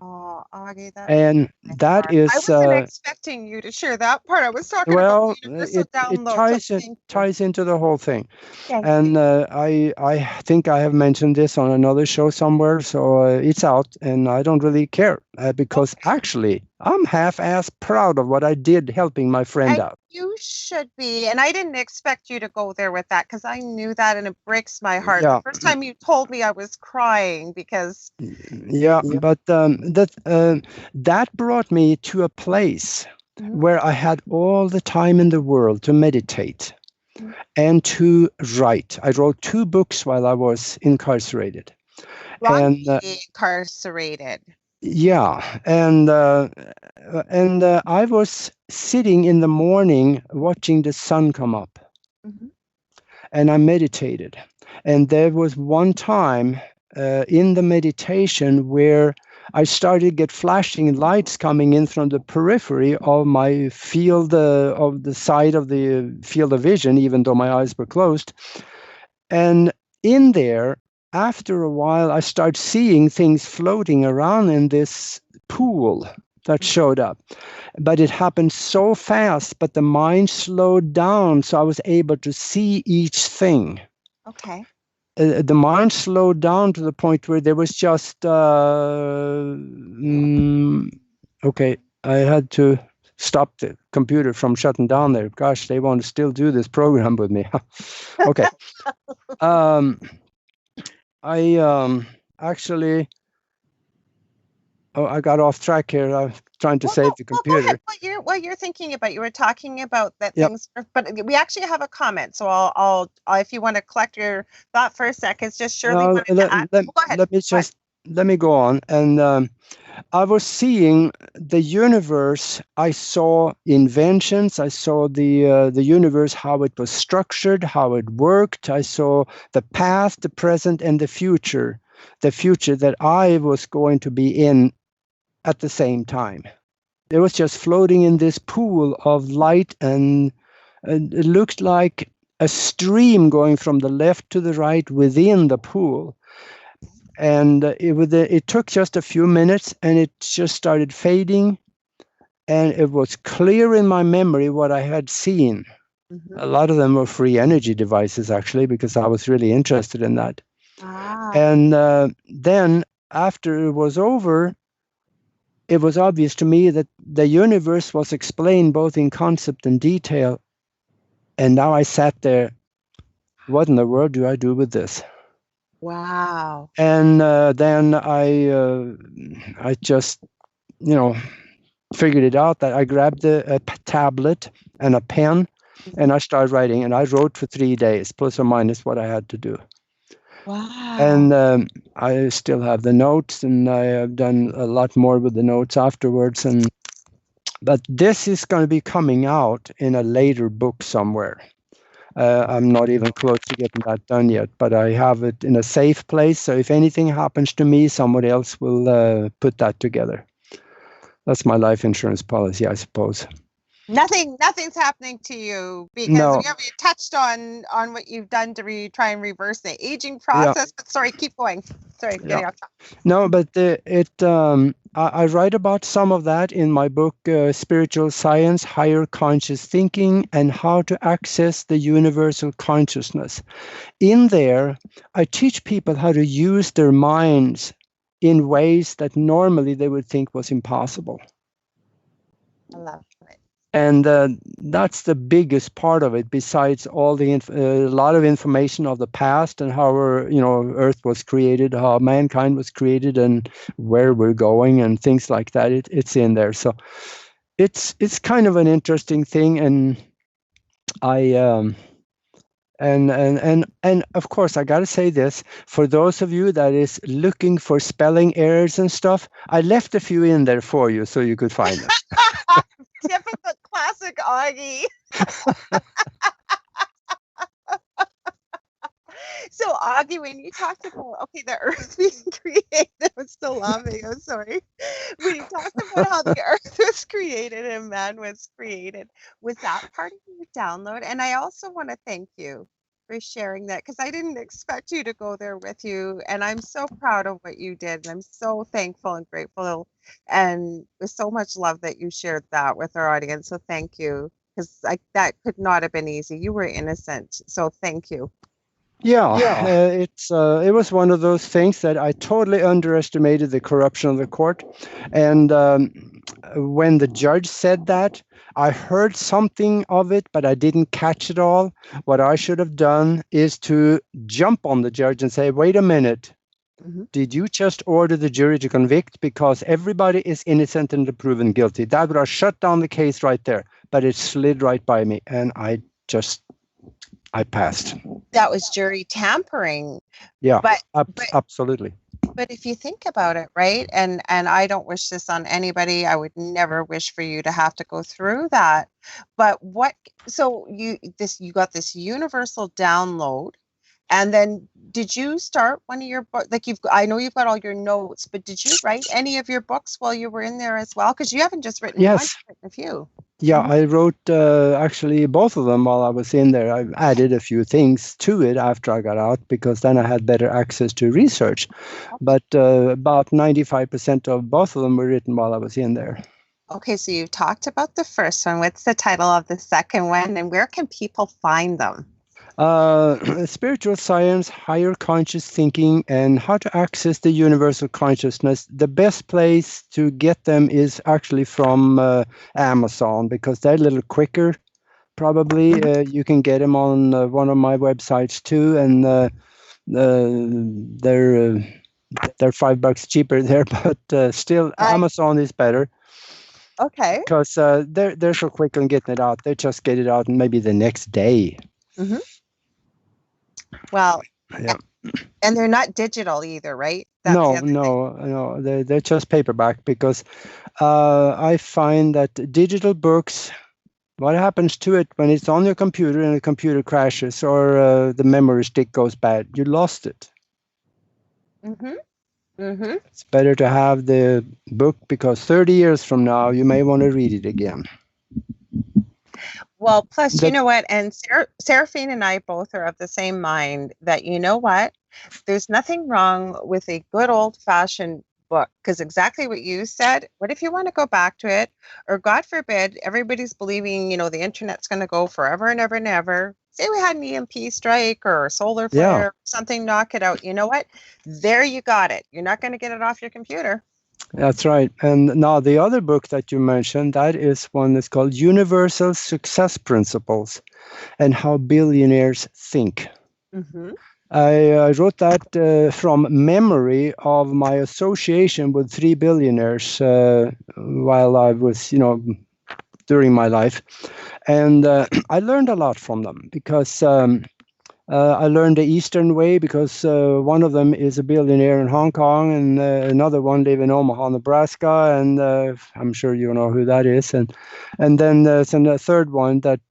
Oh, Aage, and that is. I wasn't expecting you to share that part. I was talking about the universal download. It ties into the whole thing. Yes. And I think I have mentioned this on another show somewhere, so it's out, and I don't really care because actually I'm half-ass proud of what I did helping my friend out. You should be, and I didn't expect you to go there with that because I knew that, and it breaks my heart. Yeah. The first time you told me, I was crying because. Yeah, but that brought me to a place where I had all the time in the world to meditate and to write. I wrote 2 books while I was incarcerated. Incarcerated. Yeah, and I was sitting in the morning watching the sun come up, and I meditated. And there was one time in the meditation where I started to get flashing lights coming in from the periphery of my field, of the side of the field of vision, even though my eyes were closed. And in there, after a while, I started seeing things floating around in this pool that showed up. But it happened so fast, but the mind slowed down, so I was able to see each thing. Okay. The mind slowed down to the point where there was just okay, I had to stop the computer from shutting down there. Gosh, they want to still do this program with me. Okay. I actually I got off track here. I'm trying to save the computer. Go ahead. What you're thinking about? You were talking about that things, but we actually have a comment. So I'll if you want to collect your thought for a second, just Shirley wanted to add. Go ahead. Let me go on. And I was seeing the universe. I saw inventions. I saw the universe, how it was structured, how it worked. I saw the past, the present, and the future. The future that I was going to be in at the same time. It was just floating in this pool of light, and it looked like a stream going from the left to the right within the pool. And it took just a few minutes, and it just started fading, and it was clear in my memory what I had seen. A lot of them were free energy devices, actually, because I was really interested in that. And then after it was over, it was obvious to me that the universe was explained both in concept and detail. And now I sat there, what in the world do I do with this? Wow. And then I just, figured it out that I grabbed a tablet and a pen, and I started writing. And I wrote for 3 days, plus or minus what I had to do. Wow. And I still have the notes, and I have done a lot more with the notes afterwards. But this is going to be coming out in a later book somewhere. I'm not even close to getting that done yet, but I have it in a safe place. So if anything happens to me, somebody else will put that together. That's my life insurance policy, I suppose. Nothing's happening to you because we haven't touched on what you've done to try and reverse the aging process. Yeah. But sorry, keep going. Sorry, getting off track. No, but I write about some of that in my book, Spiritual Science, Higher Conscious Thinking, and How to Access the Universal Consciousness. In there, I teach people how to use their minds in ways that normally they would think was impossible. I love it. And that's the biggest part of it, besides all a lot of information of the past and how Earth was created, how mankind was created, and where we're going, and things like that. It's in there. So it's kind of an interesting thing, and I and of course I gotta say this, for those of you that is looking for spelling errors and stuff, I left a few in there for you so you could find them. Typical classic Augie. So Augie, when you talked about the Earth being created, I'm still laughing. I'm sorry. When you talked about how the Earth was created and man was created, was that part of your download? And I also want to thank you for sharing that, because I didn't expect you to go there with you, and I'm so proud of what you did, and I'm so thankful and grateful, and with so much love that you shared that with our audience. So thank you, because that could not have been easy. You were innocent, so thank you. Yeah, it was one of those things that I totally underestimated the corruption of the court. And when the judge said that, I heard something of it, but I didn't catch it all. What I should have done is to jump on the judge and say, wait a minute. Did you just order the jury to convict? Because everybody is innocent and proven guilty. That would have shut down the case right there. But it slid right by me, and I passed. That was jury tampering. Yeah, absolutely. But if you think about it, right, and I don't wish this on anybody. I would never wish for you to have to go through that. But so you got this universal download, and then did you start one of your books? Like I know you've got all your notes, but did you write any of your books while you were in there as well? Because you haven't just written one, you've written a few. Yeah, I wrote actually both of them while I was in there. I added a few things to it after I got out, because then I had better access to research. But about 95% of both of them were written while I was in there. Okay, so you've talked about the first one. What's the title of the second one, and where can people find them? Spiritual science, higher conscious thinking, and how to access the universal consciousness. The best place to get them is actually from Amazon, because they're a little quicker. Probably you can get them on one of my websites too, and they're $5 cheaper there, but still Amazon is better. Okay. Because they're so quick on getting it out. They just get it out maybe the next day. Well, yeah. And they're not digital either, right? No. They're just paperback, because I find that digital books, what happens to it when it's on your computer and the computer crashes or the memory stick goes bad? You lost it. It's better to have the book, because 30 years from now, you may want to read it again. Well, plus, you know what? And Serafim and I both are of the same mind that, you know what? There's nothing wrong with a good old-fashioned book, because exactly what you said, what if you want to go back to it, or God forbid, everybody's believing, the internet's going to go forever and ever and ever. Say we had an EMP strike or a solar flare, or something, knock it out. You know what? There you got it. You're not going to get it off your computer. That's right. And now the other book that you mentioned, that is one that's called Universal Success Principles and How Billionaires Think. I wrote that from memory of my association with 3 billionaires while I was, during my life. And I learned a lot from them, because I learned the Eastern way, because one of them is a billionaire in Hong Kong, and another one lives in Omaha, Nebraska, and I'm sure you know who that is. And then there's a third one that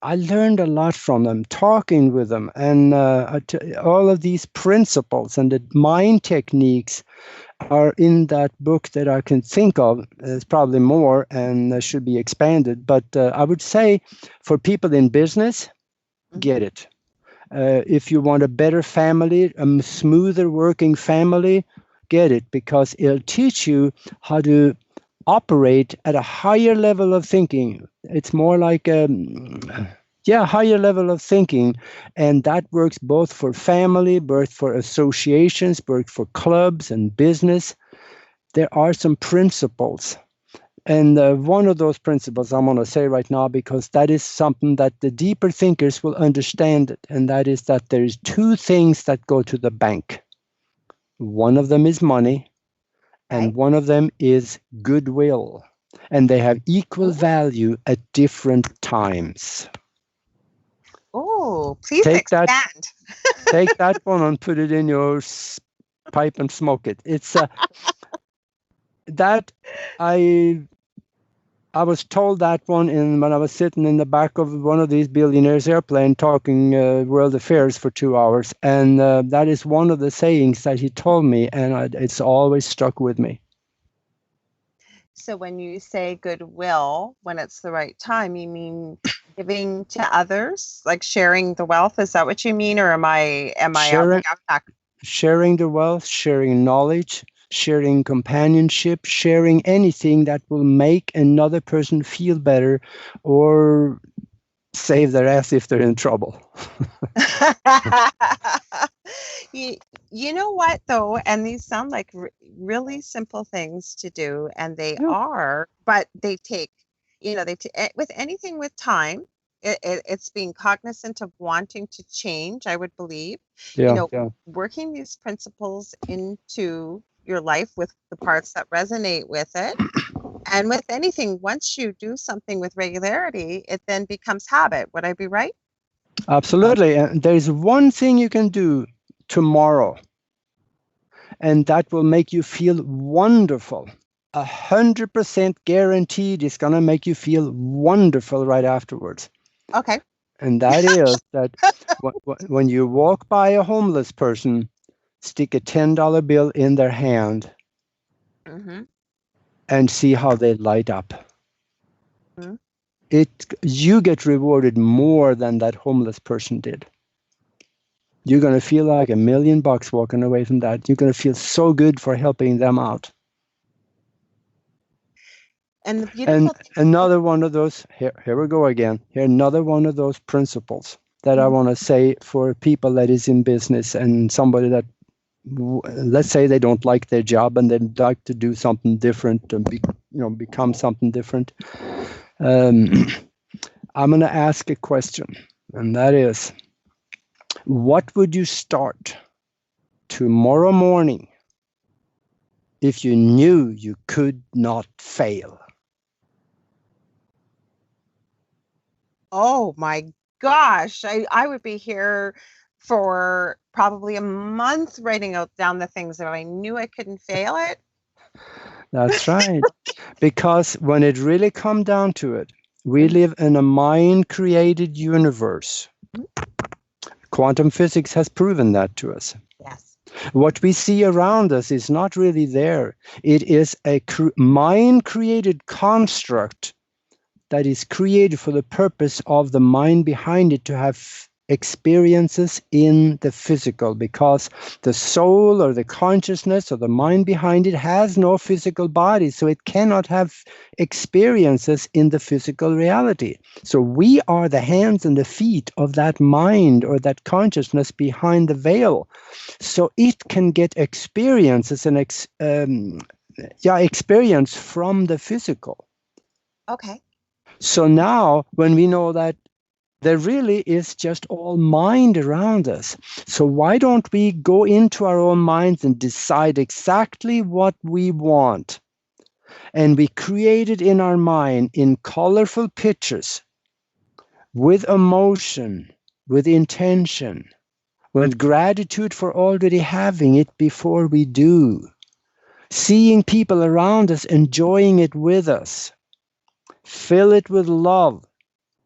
I learned a lot from them, talking with them, and all of these principles and the mind techniques are in that book that I can think of. There's probably more and should be expanded, but I would say for people in business, get it. If you want a better family, a smoother working family, get it, because it'll teach you how to operate at a higher level of thinking. It's more like higher level of thinking, and that works both for family, both for associations, both for clubs and business. There are some principles. And one of those principles I'm going to say right now, because that is something that the deeper thinkers will understand it, and that is that there's 2 things that go to the bank. One of them is money, and one of them is goodwill. and they have equal value at different times. Oh, please Take expand. Take that one and put it in your pipe and smoke it. It's that I was told that one when I was sitting in the back of one of these billionaires' airplane talking world affairs for 2 hours, and that is one of the sayings that he told me, and it's always stuck with me. So when you say goodwill, when it's the right time, you mean giving to others, like sharing the wealth? Is that what you mean, or am I Sharing, out back? sharing the wealth, sharing knowledge, sharing companionship, sharing anything that will make another person feel better or save their ass if they're in trouble. You know what, though, and these sound like really simple things to do, and they are, but they take, with anything with time, it's being cognizant of wanting to change, I would believe. Working these principles into your life with the parts that resonate with it. And with anything, once you do something with regularity, it then becomes habit. Would I be right? Absolutely. And there's one thing you can do tomorrow, and that will make you feel wonderful. 100% guaranteed it's going to make you feel wonderful right afterwards. Okay. And that is that when you walk by a homeless person, stick a $10 bill in their hand and see how they light up. You get rewarded more than that homeless person did. You're going to feel like $1 million walking away from that. You're going to feel so good for helping them out. And the beautiful another one of those, here we go again. Here, another one of those principles that I want to say for people that is in business and somebody that, let's say they don't like their job and they'd like to do something different and become something different. I'm going to ask a question, and that is, what would you start tomorrow morning if you knew you could not fail? Oh my gosh, I would be here for probably a month writing down the things that I knew I couldn't fail at. That's right. Because when it really comes down to it, we live in a mind-created universe. Quantum physics has proven that to us. Yes. What we see around us is not really there. It is a mind-created construct that is created for the purpose of the mind behind it to have experiences in the physical, because the soul or the consciousness or the mind behind it has no physical body, so it cannot have experiences in the physical reality. So we are the hands and the feet of that mind or that consciousness behind the veil, so it can get experiences and experience from the physical. Okay. So now when we know that there really is just all mind around us, so why don't we go into our own minds and decide exactly what we want? And we create it in our mind in colorful pictures, with emotion, with intention, with gratitude for already having it before we do, seeing people around us enjoying it with us. Fill it with love,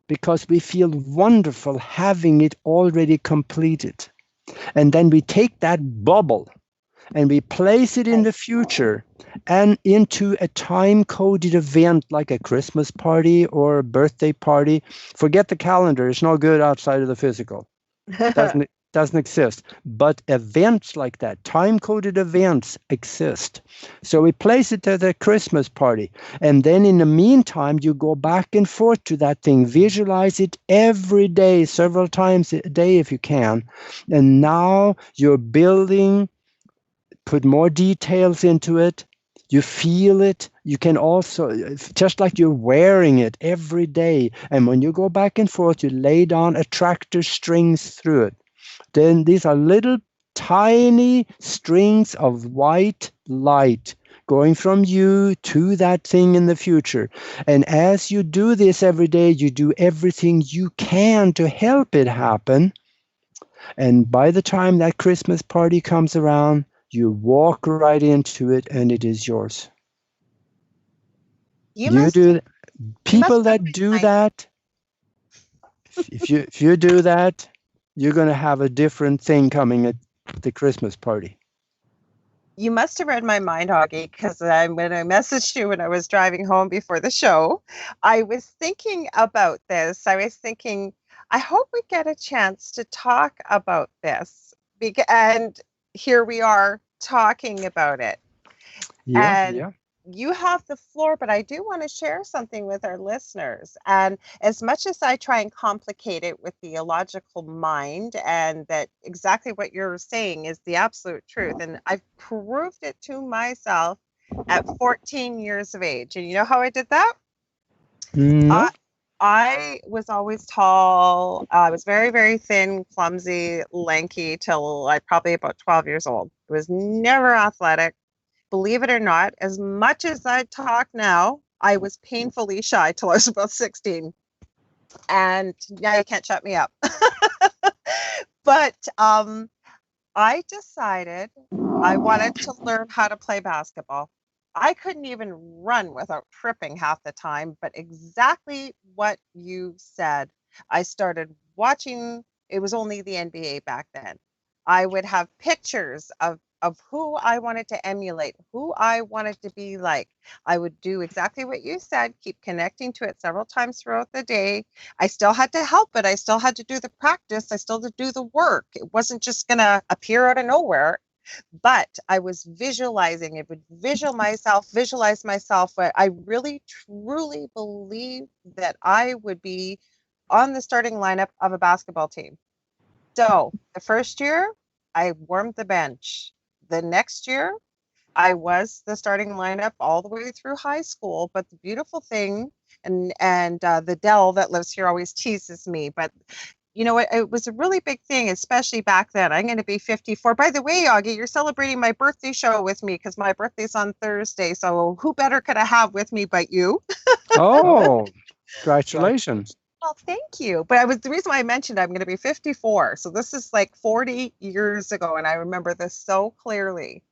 because we feel wonderful having it already completed. And then we take that bubble and we place it in the future and into a time-coded event like a Christmas party or a birthday party. Forget the calendar. It's no good outside of the physical. Doesn't exist. But events like that, time-coded events, exist. So we place it at a Christmas party. And then in the meantime, you go back and forth to that thing. Visualize it every day, several times a day if you can. And now you're building, put more details into it. You feel it. You can also, just like you're wearing it every day. And when you go back and forth, you lay down attractor strings through it. Then these are little tiny strings of white light going from you to that thing in the future. And as you do this every day, you do everything you can to help it happen. And by the time that Christmas party comes around, you walk right into it and it is yours. You do. People that do that, if you do that, you're going to have a different thing coming at the Christmas party. You must have read my mind, Aage, because when I messaged you when I was driving home before the show, I was thinking about this. I was thinking, I hope we get a chance to talk about this. And here we are talking about it. Yeah. You have the floor, but I do want to share something with our listeners. And as much as I try and complicate it with the illogical mind, and that exactly what you're saying is the absolute truth, and I've proved it to myself at 14 years of age. And you know how I did that? No. I was always tall. I was very, very thin, clumsy, lanky till I probably about 12 years old. I was never athletic. Believe it or not, as much as I talk now, I was painfully shy till I was about 16. And now you can't shut me up. But I decided I wanted to learn how to play basketball. I couldn't even run without tripping half the time, but exactly what you said. I started watching, it was only the NBA back then. I would have pictures of who I wanted to emulate, who I wanted to be like. I would do exactly what you said, keep connecting to it several times throughout the day. I still had to help it. I still had to do the practice. I still had to do the work. It wasn't just going to appear out of nowhere. But I was visualizing, it would visualize myself. But I really, truly believe that I would be on the starting lineup of a basketball team. So the first year, I warmed the bench. The next year, I was the starting lineup all the way through high school. But the beautiful thing, and the Dell that lives here always teases me, but you know, it was a really big thing, especially back then. I'm going to be 54. By the way, Aage, you're celebrating my birthday show with me because my birthday's on Thursday. So who better could I have with me but you? Oh, congratulations. Well, thank you. But the reason why I mentioned I'm going to be 54. So this is like 40 years ago. And I remember this so clearly.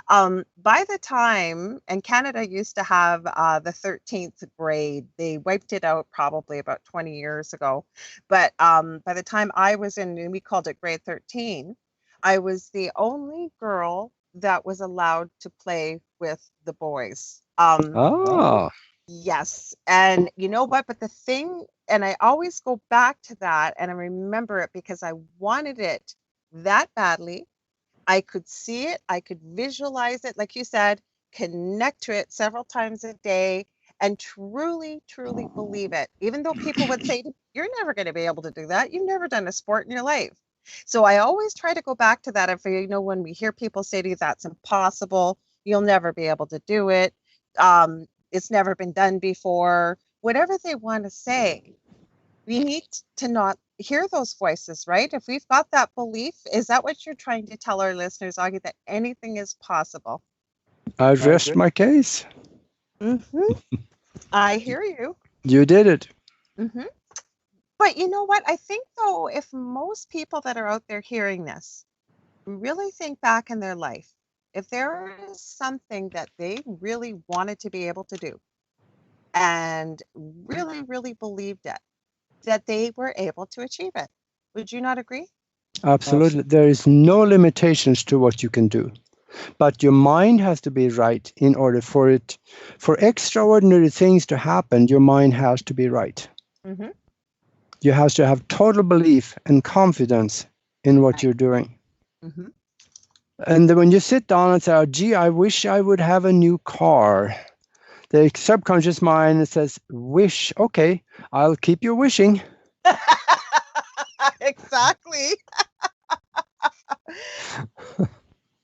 By the time, and Canada used to have the 13th grade, they wiped it out probably about 20 years ago. But by the time I was in, we called it grade 13, I was the only girl that was allowed to play with the boys. Oh. Yes. And you know what? But the thing, and I always go back to that and I remember it because I wanted it that badly. I could see it. I could visualize it. Like you said, connect to it several times a day and truly, truly believe it. Even though people would say, you're never going to be able to do that. You've never done a sport in your life. So I always try to go back to that. If you know, when we hear people say to you, that's impossible, you'll never be able to do it. It's never been done before, whatever they want to say, we need to not hear those voices, right? If we've got that belief, is that what you're trying to tell our listeners, Aage, that anything is possible? I rest my case. Mm-hmm. I hear you. You did it. Mm-hmm. But you know what? I think, though, if most people that are out there hearing this really think back in their life, if there is something that they really wanted to be able to do and really, really believed it, that they were able to achieve it. Would you not agree? Absolutely. There is no limitations to what you can do. But your mind has to be right in order for extraordinary things to happen. Your mind has to be right. Mm-hmm. You have to have total belief and confidence in what you're doing. Mm-hmm. And then when you sit down and say, oh, gee, I wish I would have a new car, the subconscious mind says, wish, okay, I'll keep you wishing. Exactly.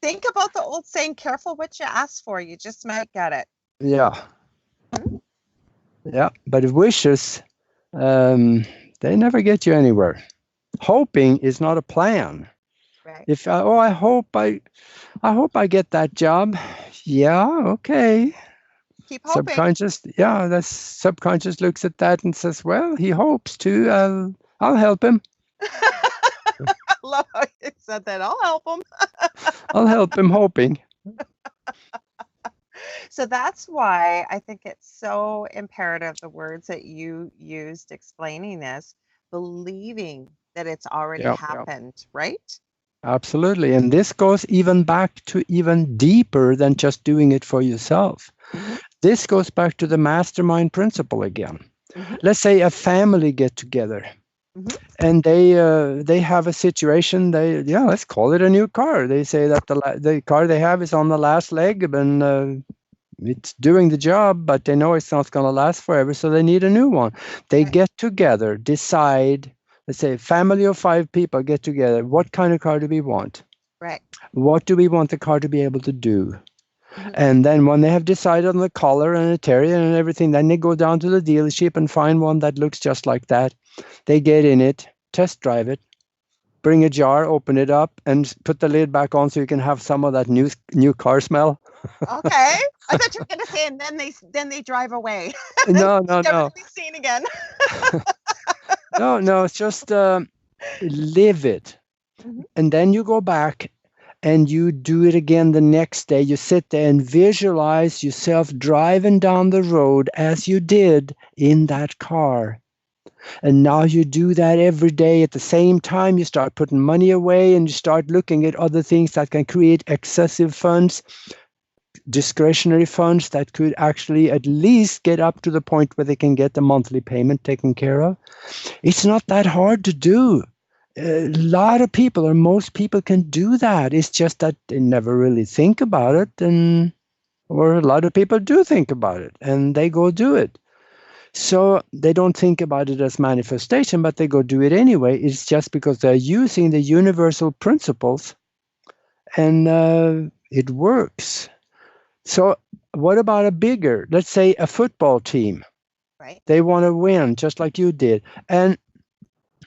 Think about the old saying, careful what you ask for, you just might get it. Yeah. Mm-hmm. Yeah, but wishes, they never get you anywhere. Hoping is not a plan. Right. If I hope I get that job. Yeah, okay. Keep hoping. Subconscious, yeah, the subconscious looks at that and says, well, he hopes to. I'll help him. I love how you said that. I'll help them. I'll help him hoping. So that's why I think it's so imperative, the words that you used explaining this, believing that it's already Yeah, happened, right? absolutely. And this goes even back to even deeper than just doing it for yourself. Mm-hmm. This goes back to the mastermind principle again. Mm-hmm. Let's say a family get together. Mm-hmm. And they have a situation. Let's call it a new car. They say that the car they have is on the last leg, and it's doing the job, but they know it's not going to last forever, so they need a new one. They Right. get together, decide. Let's say a family of 5 people get together. What kind of car do we want? Right. What do we want the car to be able to do? Mm-hmm. And then when they have decided on the color and interior and everything, then they go down to the dealership and find one that looks just like that. They get in it, test drive it, bring a jar, open it up, and put the lid back on so you can have some of that new car smell. Okay. I thought you were going to say, and then they drive away. No, Never to be seen again. no. It's just live it, Mm-hmm. and then you go back and you do it again the next day. You sit there and visualize yourself driving down the road as you did in that car. And now you do that every day. At the same time, you start putting money away and you start looking at other things that can create excessive funds, discretionary funds that could actually at least get up to the point where they can get the monthly payment taken care of. It's not that hard to do. A lot of people, or most people, can do that. It's just that they never really think about it, or a lot of people do think about it and they go do it. So they don't think about it as manifestation, but they go do it anyway. It's just because they're using the universal principles, and it works. So what about a bigger, let's say a football team? Right. They want to win just like you did. And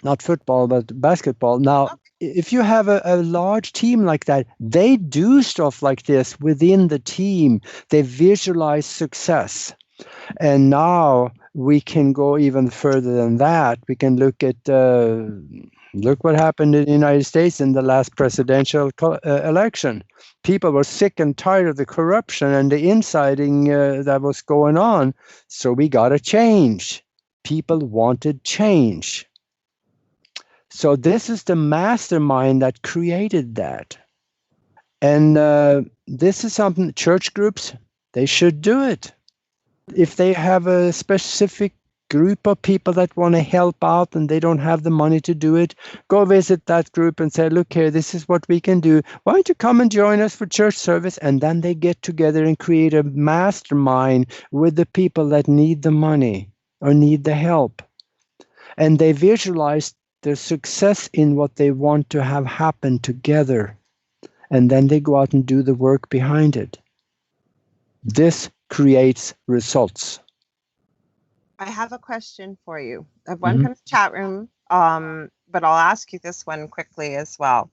not football, but basketball. Now, if you have a large team like that, they do stuff like this within the team. They visualize success. And now we can go even further than that. We can look at look what happened in the United States in the last presidential election. People were sick and tired of the corruption and the inciting that was going on. So we got to change. People wanted change. So this is the mastermind that created that. And this is something church groups, they should do it. If they have a specific group of people that want to help out and they don't have the money to do it, go visit that group and say, look here, this is what we can do. Why don't you come and join us for church service? And then they get together and create a mastermind with the people that need the money or need the help. And they visualize their success in what they want to have happen together. And then they go out and do the work behind it. This creates results. I have a question for you. I have one from the chat room, but I'll ask you this one quickly as well.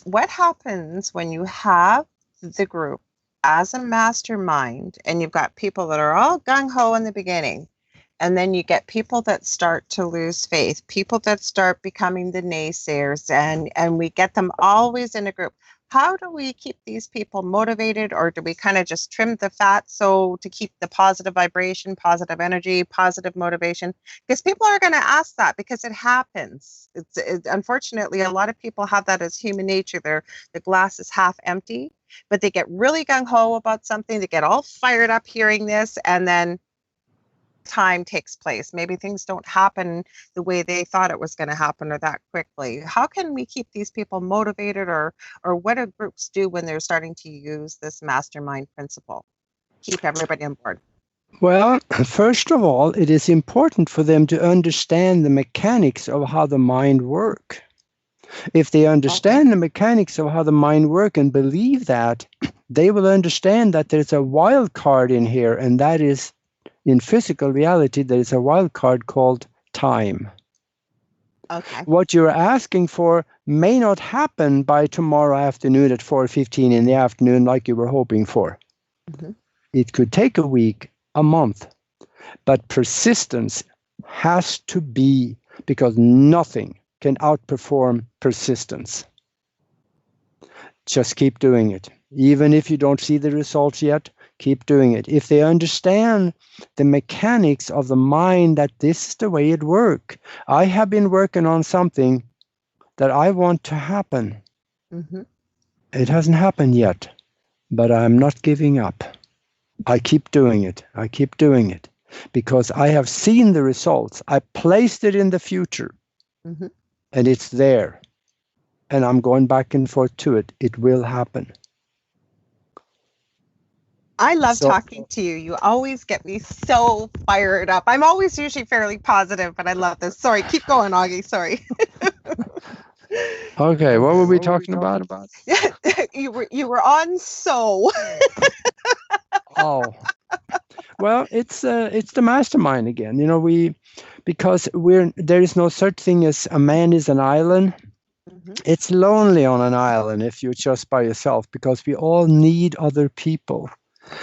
What happens when you have the group as a mastermind and you've got people that are all gung-ho in the beginning, and then you get people that start to lose faith, people that start becoming the naysayers, and we get them always in a group? How do we keep these people motivated, or do we kind of just trim the fat so to keep the positive vibration, positive energy, positive motivation? Because people are going to ask that because it happens. Unfortunately, a lot of people have that as human nature. The glass is half empty, but they get really gung-ho about something. They get all fired up hearing this, and then time takes place. Maybe things don't happen the way they thought it was going to happen or that quickly. How can we keep these people motivated, or what do groups do when they're starting to use this mastermind principle? Keep everybody on board. Well, first of all, it is important for them to understand the mechanics of how the mind works. If they understand the mechanics of how the mind works and believe that, they will understand that there's a wild card in here, and that is, in physical reality, there is a wild card called time. Okay. What you're asking for may not happen by tomorrow afternoon at 4:15 in the afternoon like you were hoping for. Mm-hmm. It could take a week, a month, but persistence has to be, because nothing can outperform persistence. Just keep doing it. Even if you don't see the results yet, keep doing it. If they understand the mechanics of the mind, that this is the way it works. I have been working on something that I want to happen. Mm-hmm. It hasn't happened yet, but I'm not giving up. I keep doing it. I keep doing it because I have seen the results. I placed it in the future, Mm-hmm. and it's there. And I'm going back and forth to it. It will happen. I love So, talking to you. You always get me so fired up. I'm always usually fairly positive, but I love this. Sorry, keep going, Aage. Sorry. okay, what were we talking about? You were on so. Oh, well, it's the mastermind again. Because there is no such thing as a man is an island. Mm-hmm. It's lonely on an island if you're just by yourself, because we all need other people.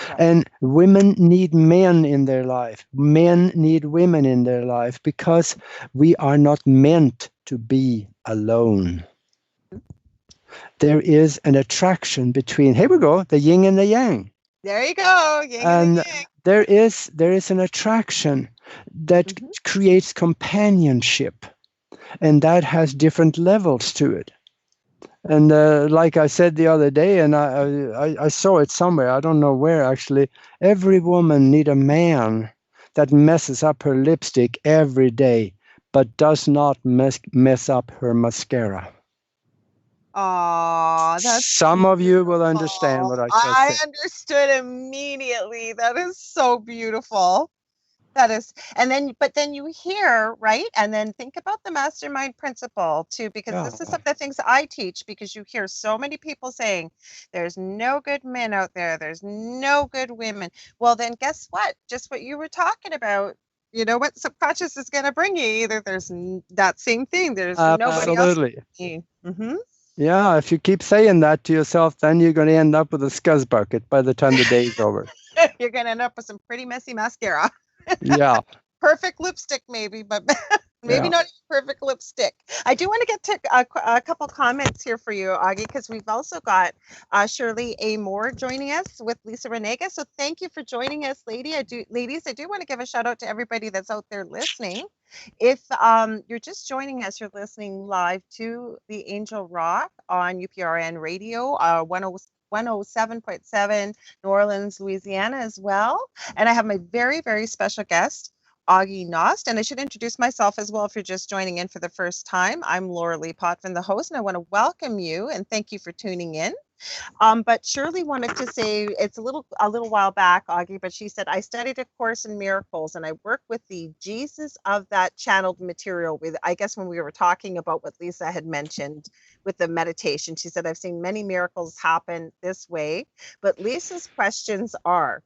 Right. And women need men in their life. Men need women in their life, because we are not meant to be alone. There is an attraction between, here we go, the yin and the yang. There you go. Yin and And yang. there is an attraction that Mm-hmm. creates companionship, and that has different levels to it. And like I said the other day, and I saw it somewhere, I don't know where actually, every woman need a man that messes up her lipstick every day, but does not mess up her mascara. Aw, that's Some of you will understand beautiful. what I just I said. understood immediately. That is so beautiful. That is, but then you hear, right? And then think about the mastermind principle too, because Yeah. this is some of the things I teach, because you hear so many people saying, there's no good men out there, there's no good women. Well, then guess what? Just what you were talking about. You know what subconscious is going to bring you? Either there's that same thing, there's nobody else. Absolutely. Mm-hmm. Yeah, if you keep saying that to yourself, then you're going to end up with a scuzz bucket by the time the day's over. You're going to end up with some pretty messy mascara. Yeah. Perfect lipstick, maybe, but maybe Yeah. not perfect lipstick. I do want to get to a couple comments here for you, Aage, because we've also got Shirley A. Moore joining us with Lisa Renega. So thank you for joining us, ladies. I do want to give a shout out to everybody that's out there listening. If you're just joining us, you're listening live to the Angel Rock on UPRN Radio, 107.7 New Orleans, Louisiana as well. And I have my very, very special guest, Aage Nost. And I should introduce myself as well if you're just joining in for the first time. I'm Lorilei Potvin, the host, and I want to welcome you and thank you for tuning in. But Shirley wanted to say, it's a little while back, Aage, but she said, I studied a course in miracles and I work with the Jesus of that channeled material with, I guess when we were talking about what Lisa had mentioned with the meditation, she said, I've seen many miracles happen this way, but Lisa's questions are,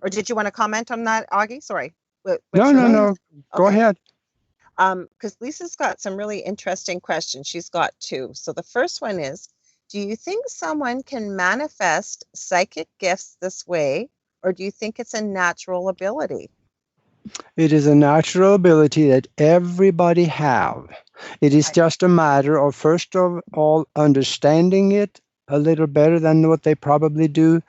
or did you want to comment on that, Aage? Sorry. No. Go ahead. Because Lisa's got some really interesting questions. She's got two. So the first one is, do you think someone can manifest psychic gifts this way, or do you think it's a natural ability? It is a natural ability that everybody have. It is just a matter of, first of all, understanding it a little better than what they probably do,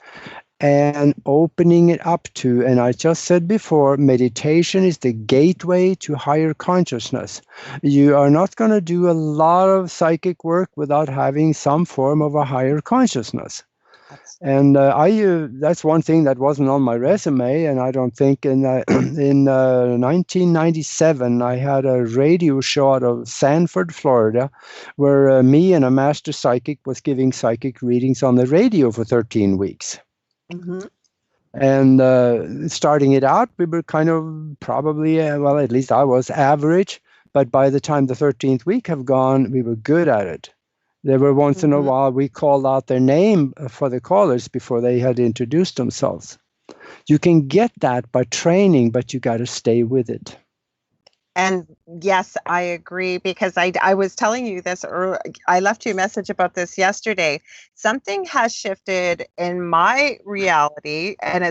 and opening it up to, and I just said before, meditation is the gateway to higher consciousness. You are not going to do a lot of psychic work without having some form of a higher consciousness. And that's one thing that wasn't on my resume, and I don't think in 1997 I had a radio show out of Sanford, Florida, where me and a master psychic was giving psychic readings on the radio for 13 weeks. Mm-hmm. And starting it out, we were kind of probably, well, at least I was average, but by the time the 13th week have gone, we were good at it. There were once in a while we called out their name for the callers before they had introduced themselves. You can get that by training, but you got to stay with it. And yes, I agree, because I was telling you this, or I left you a message about this yesterday. Something has shifted in my reality, and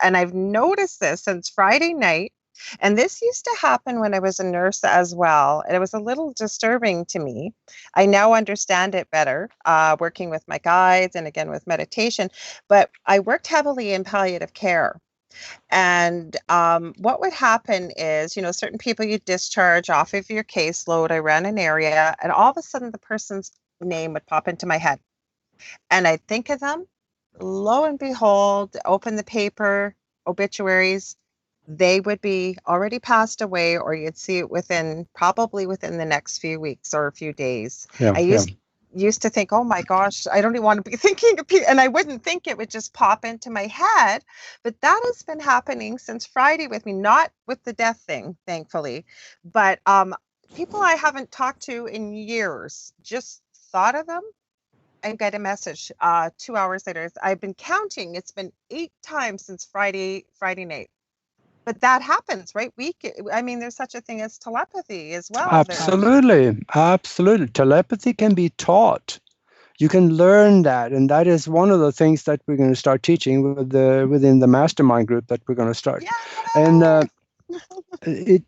I've noticed this since Friday night. And this used to happen when I was a nurse as well. And it was a little disturbing to me. I now understand it better, working with my guides and again with meditation. But I worked heavily in palliative care. And what would happen is, certain people you discharge off of your caseload. I ran an area, and all of a sudden the person's name would pop into my head. And I'd think of them. Lo and behold, open the paper, obituaries, they would be already passed away, or you'd see it probably within the next few weeks or a few days. Yeah, I used to think, oh my gosh, I don't even want to be thinking of people, and I wouldn't think it would just pop into my head. But that has been happening since Friday with me, not with the death thing, thankfully, but people I haven't talked to in years, just thought of them and get a message 2 hours later. I've been counting. It's been 8 times since Friday night. But that happens, right? I mean, there's such a thing as telepathy as well. Absolutely. Telepathy can be taught. You can learn that, and that is one of the things that we're going to start teaching within the mastermind group that we're going to start. And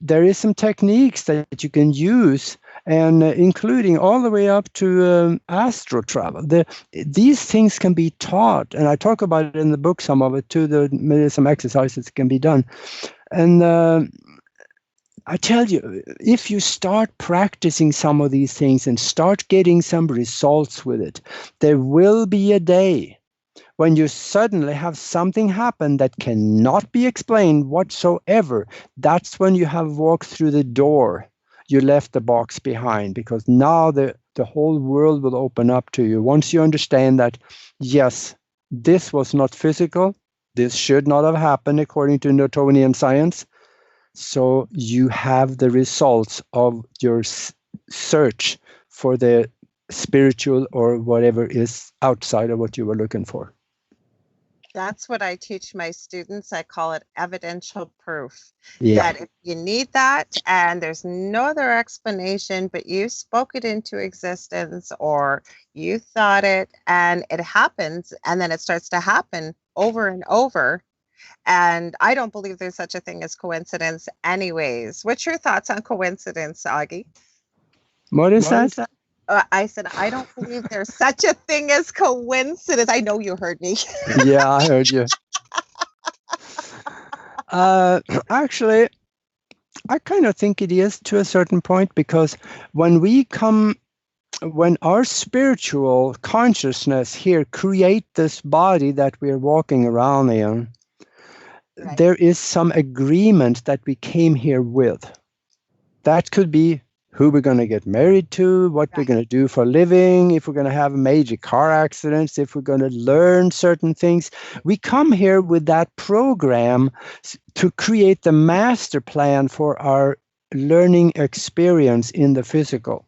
there is some techniques that you can use, and including all the way up to astral travel. These things can be taught, and I talk about it in the book, some of it too. There's some exercises can be done, and I tell you, if you start practicing some of these things and start getting some results with it, there will be a day when you suddenly have something happen that cannot be explained whatsoever. That's when you have walked through the door. You left the box behind, because now the whole world will open up to you. Once you understand that, yes, this was not physical, this should not have happened according to Newtonian science. So you have the results of your search for the spiritual or whatever is outside of what you were looking for. That's what I teach my students. I call it evidential proof. Yeah. That if you need that and there's no other explanation, but you spoke it into existence or you thought it and it happens, and then it starts to happen over and over. And I don't believe there's such a thing as coincidence anyways. What's your thoughts on coincidence, Aage? What is that? I said, I don't believe there's such a thing as coincidence. I know you heard me. Yeah, I heard you. Actually, I kind of think it is to a certain point, because when our spiritual consciousness here create this body that we're walking around in, right, there is some agreement that we came here with. That could be who we're going to get married to, what we're going to do for a living, if we're going to have major car accidents, if we're going to learn certain things. We come here with that program to create the master plan for our learning experience in the physical.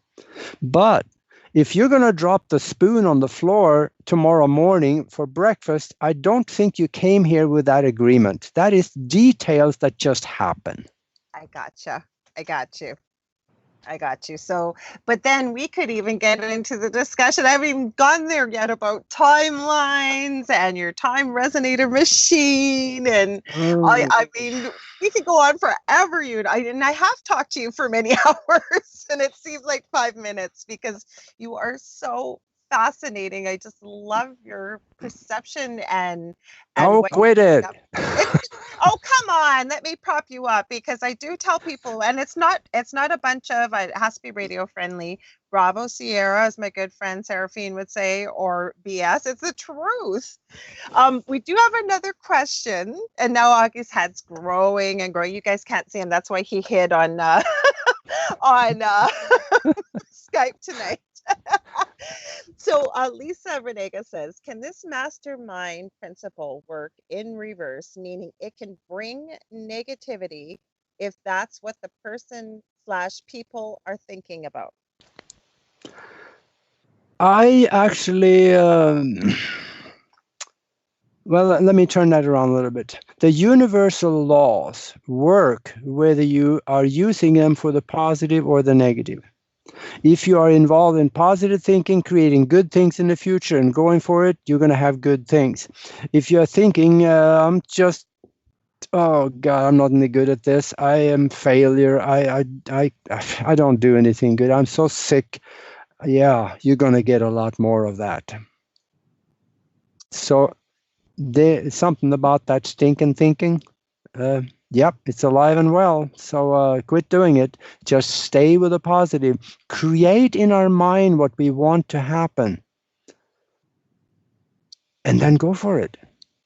But if you're going to drop the spoon on the floor tomorrow morning for breakfast, I don't think you came here with that agreement. That is details that just happen. I gotcha. I got you. So, but then we could even get into the discussion. I haven't even gone there yet about timelines and your time resonator machine. And I mean, we could go on forever. And I have talked to you for many hours, and it seems like 5 minutes, because you are so fascinating. I just love your perception and oh, quit it. Oh, come on. Let me prop you up, because I do tell people, and it's not a bunch of, it has to be radio friendly. Bravo Sierra, as my good friend Serafim would say, or BS. It's the truth. We do have another question, and now Aage's head's growing and growing. You guys can't see him. That's why he hid on on Skype tonight. So Lisa Renega says, can this mastermind principle work in reverse, meaning it can bring negativity if that's what the person/people are thinking about? I actually Well, let me turn that around a little bit. The universal laws work whether you are using them for the positive or the negative. If you are involved in positive thinking, creating good things in the future and going for it, you're going to have good things. If you're thinking, I'm just, oh God, I'm not any good at this. I am failure. I don't do anything good. I'm so sick. Yeah, you're going to get a lot more of that. So there's something about that stinking thinking. Yep, it's alive and well. So quit doing it. Just stay with the positive. Create in our mind what we want to happen. And then go for it.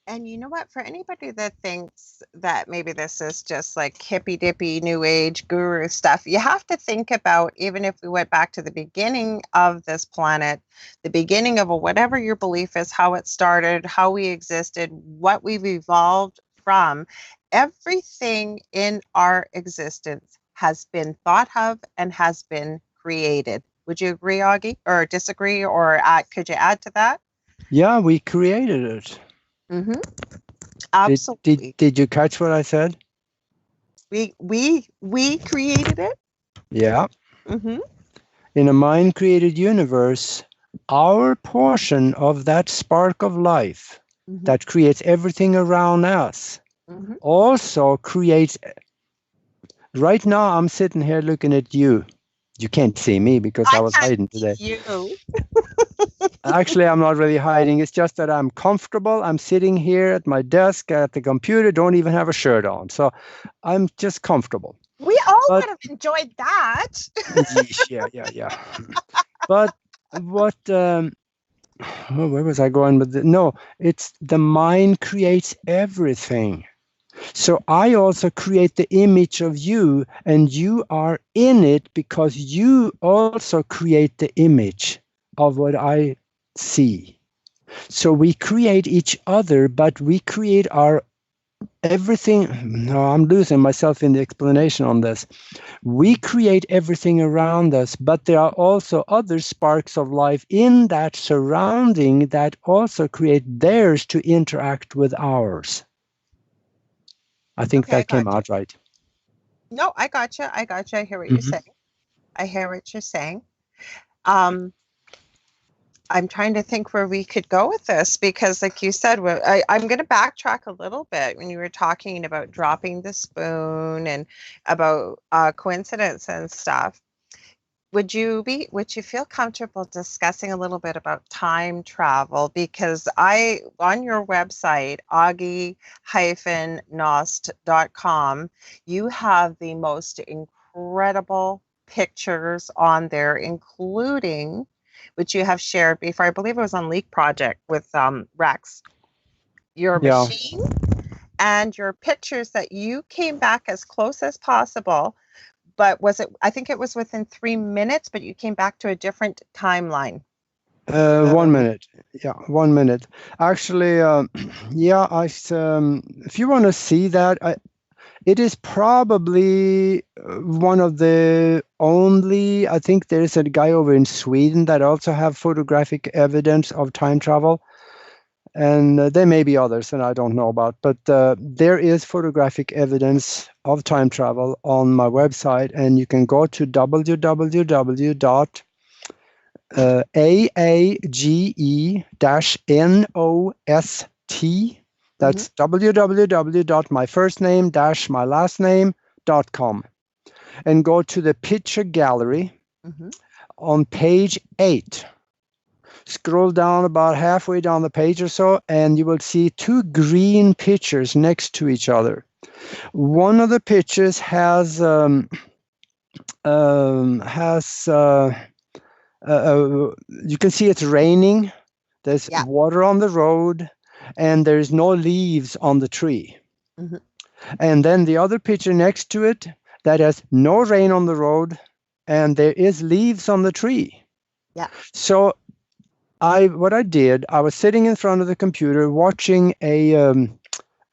And you know what? For anybody that thinks that maybe this is just like hippy dippy new age guru stuff, you have to think about, even if we went back to the beginning of this planet, the beginning of whatever your belief is, how it started, how we existed, what we've evolved from, everything in our existence has been thought of and has been created. Would you agree, Aage, or disagree, or could you add to that? Yeah, we created it. Mm-hmm. Absolutely. Did you catch what I said? We created it. Yeah. Mm-hmm. In a mind-created universe, our portion of that spark of life that creates everything around us also creates. Right now, I'm sitting here looking at you. You can't see me because I was hiding today. You. Actually, I'm not really hiding. It's just that I'm comfortable. I'm sitting here at my desk at the computer, don't even have a shirt on. So I'm just comfortable. We all would have enjoyed that. Yeah. But what, where was I going with it? No, it's the mind creates everything. So I also create the image of you, and you are in it because you also create the image of what I see. So we create each other, but we create our everything. No, I'm losing myself in the explanation on this. We create everything around us, but there are also other sparks of life in that surrounding that also create theirs to interact with ours. I think that came out right. No, I gotcha. I hear what you're saying. I hear what you're saying. I'm trying to think where we could go with this because, like you said, I'm going to backtrack a little bit when you were talking about dropping the spoon and about coincidence and stuff. Would you feel comfortable discussing a little bit about time travel? Because on your website, Aage-Nost.com, you have the most incredible pictures on there, including which you have shared before. I believe it was on Leak Project with Rex. Your machine and your pictures that you came back as close as possible. But I think it was within 3 minutes, but you came back to a different timeline. 1 minute. Yeah, 1 minute. Actually, if you want to see that, it is probably one of the only, I think there's a guy over in Sweden that also have photographic evidence of time travel. And there may be others that I don't know about, but there is photographic evidence of time travel on my website, and you can go to www.aage-nost. That's www.myfirstname-mylastname.com, and go to the picture gallery on page 8. Scroll down about halfway down the page or so, and you will see 2 green pictures next to each other. One of the pictures has you can see it's raining. There's water on the road, and there's no leaves on the tree. And then the other picture next to it that has no rain on the road, and there is leaves on the tree. So what I did, I was sitting in front of the computer watching a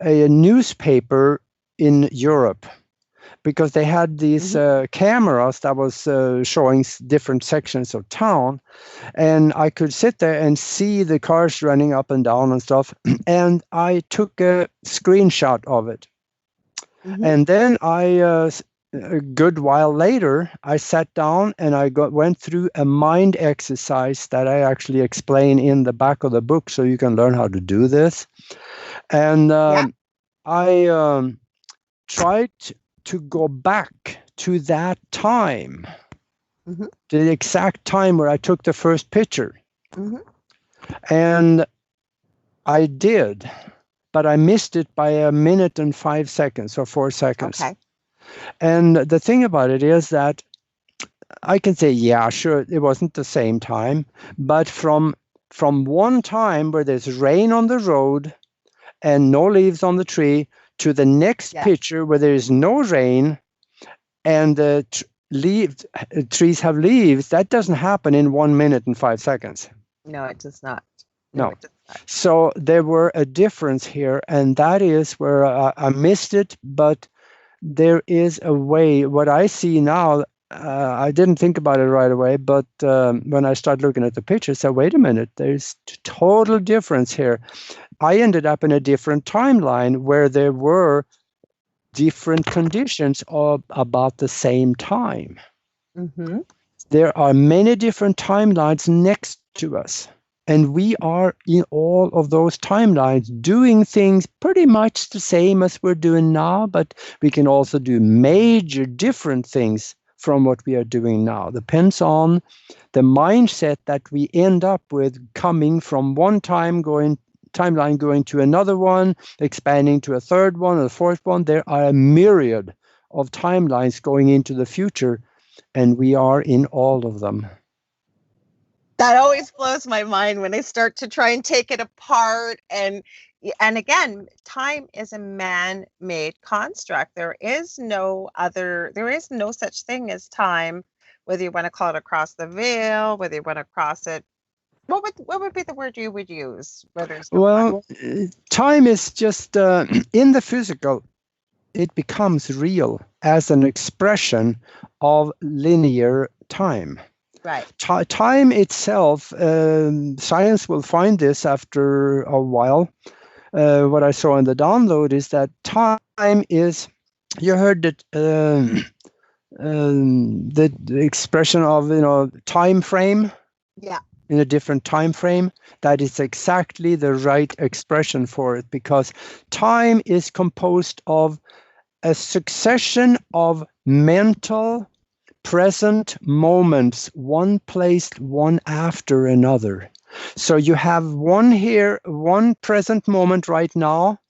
newspaper in Europe, because they had these cameras that was showing different sections of town, and I could sit there and see the cars running up and down and stuff. And I took a screenshot of it. And then a good while later, I sat down and I went through a mind exercise that I actually explain in the back of the book, so you can learn how to do this. And I tried to go back to that time, the exact time where I took the first picture. And I did, but I missed it by 1 minute and 5 seconds or 4 seconds. Okay. And the thing about it is that I can say, yeah, sure, it wasn't the same time, but from one time where there's rain on the road and no leaves on the tree to the next picture where there is no rain and the trees have leaves, that doesn't happen in 1 minute and 5 seconds. No, it does not. No. So there were a difference here, and that is where I missed it, but there is a way. What I see now, I didn't think about it right away, but when I started looking at the picture, I said, wait a minute, there's total difference here. I ended up in a different timeline where there were different conditions of about the same time. There are many different timelines next to us. And we are in all of those timelines doing things pretty much the same as we're doing now, but we can also do major different things from what we are doing now. Depends on the mindset that we end up with, coming from one timeline going to another one, expanding to a third one, or a fourth one. There are a myriad of timelines going into the future, and we are in all of them. That always blows my mind when I start to try and take it apart. And again, time is a man-made construct. There is no such thing as time, whether you want to call it across the veil, whether you want to cross it. What would be the word you would use? Time is just in the physical, it becomes real as an expression of linear time. Right. Time itself, science will find this after a while. What I saw in the download is that time is, you heard that the expression of, time frame. Yeah. In a different time frame. That is exactly the right expression for it, because time is composed of a succession of mental present moments, one placed one after another. So you have one present moment right now.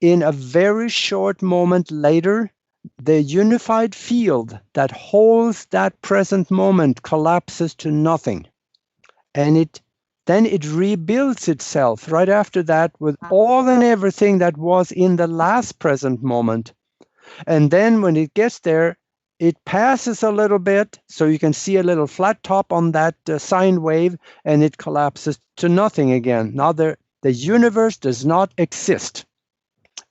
In a very short moment later, the unified field that holds that present moment collapses to nothing. And then it rebuilds itself right after that with all and everything that was in the last present moment. And then when it gets there, it passes a little bit, so you can see a little flat top on that sine wave, and it collapses to nothing again. Now the universe does not exist,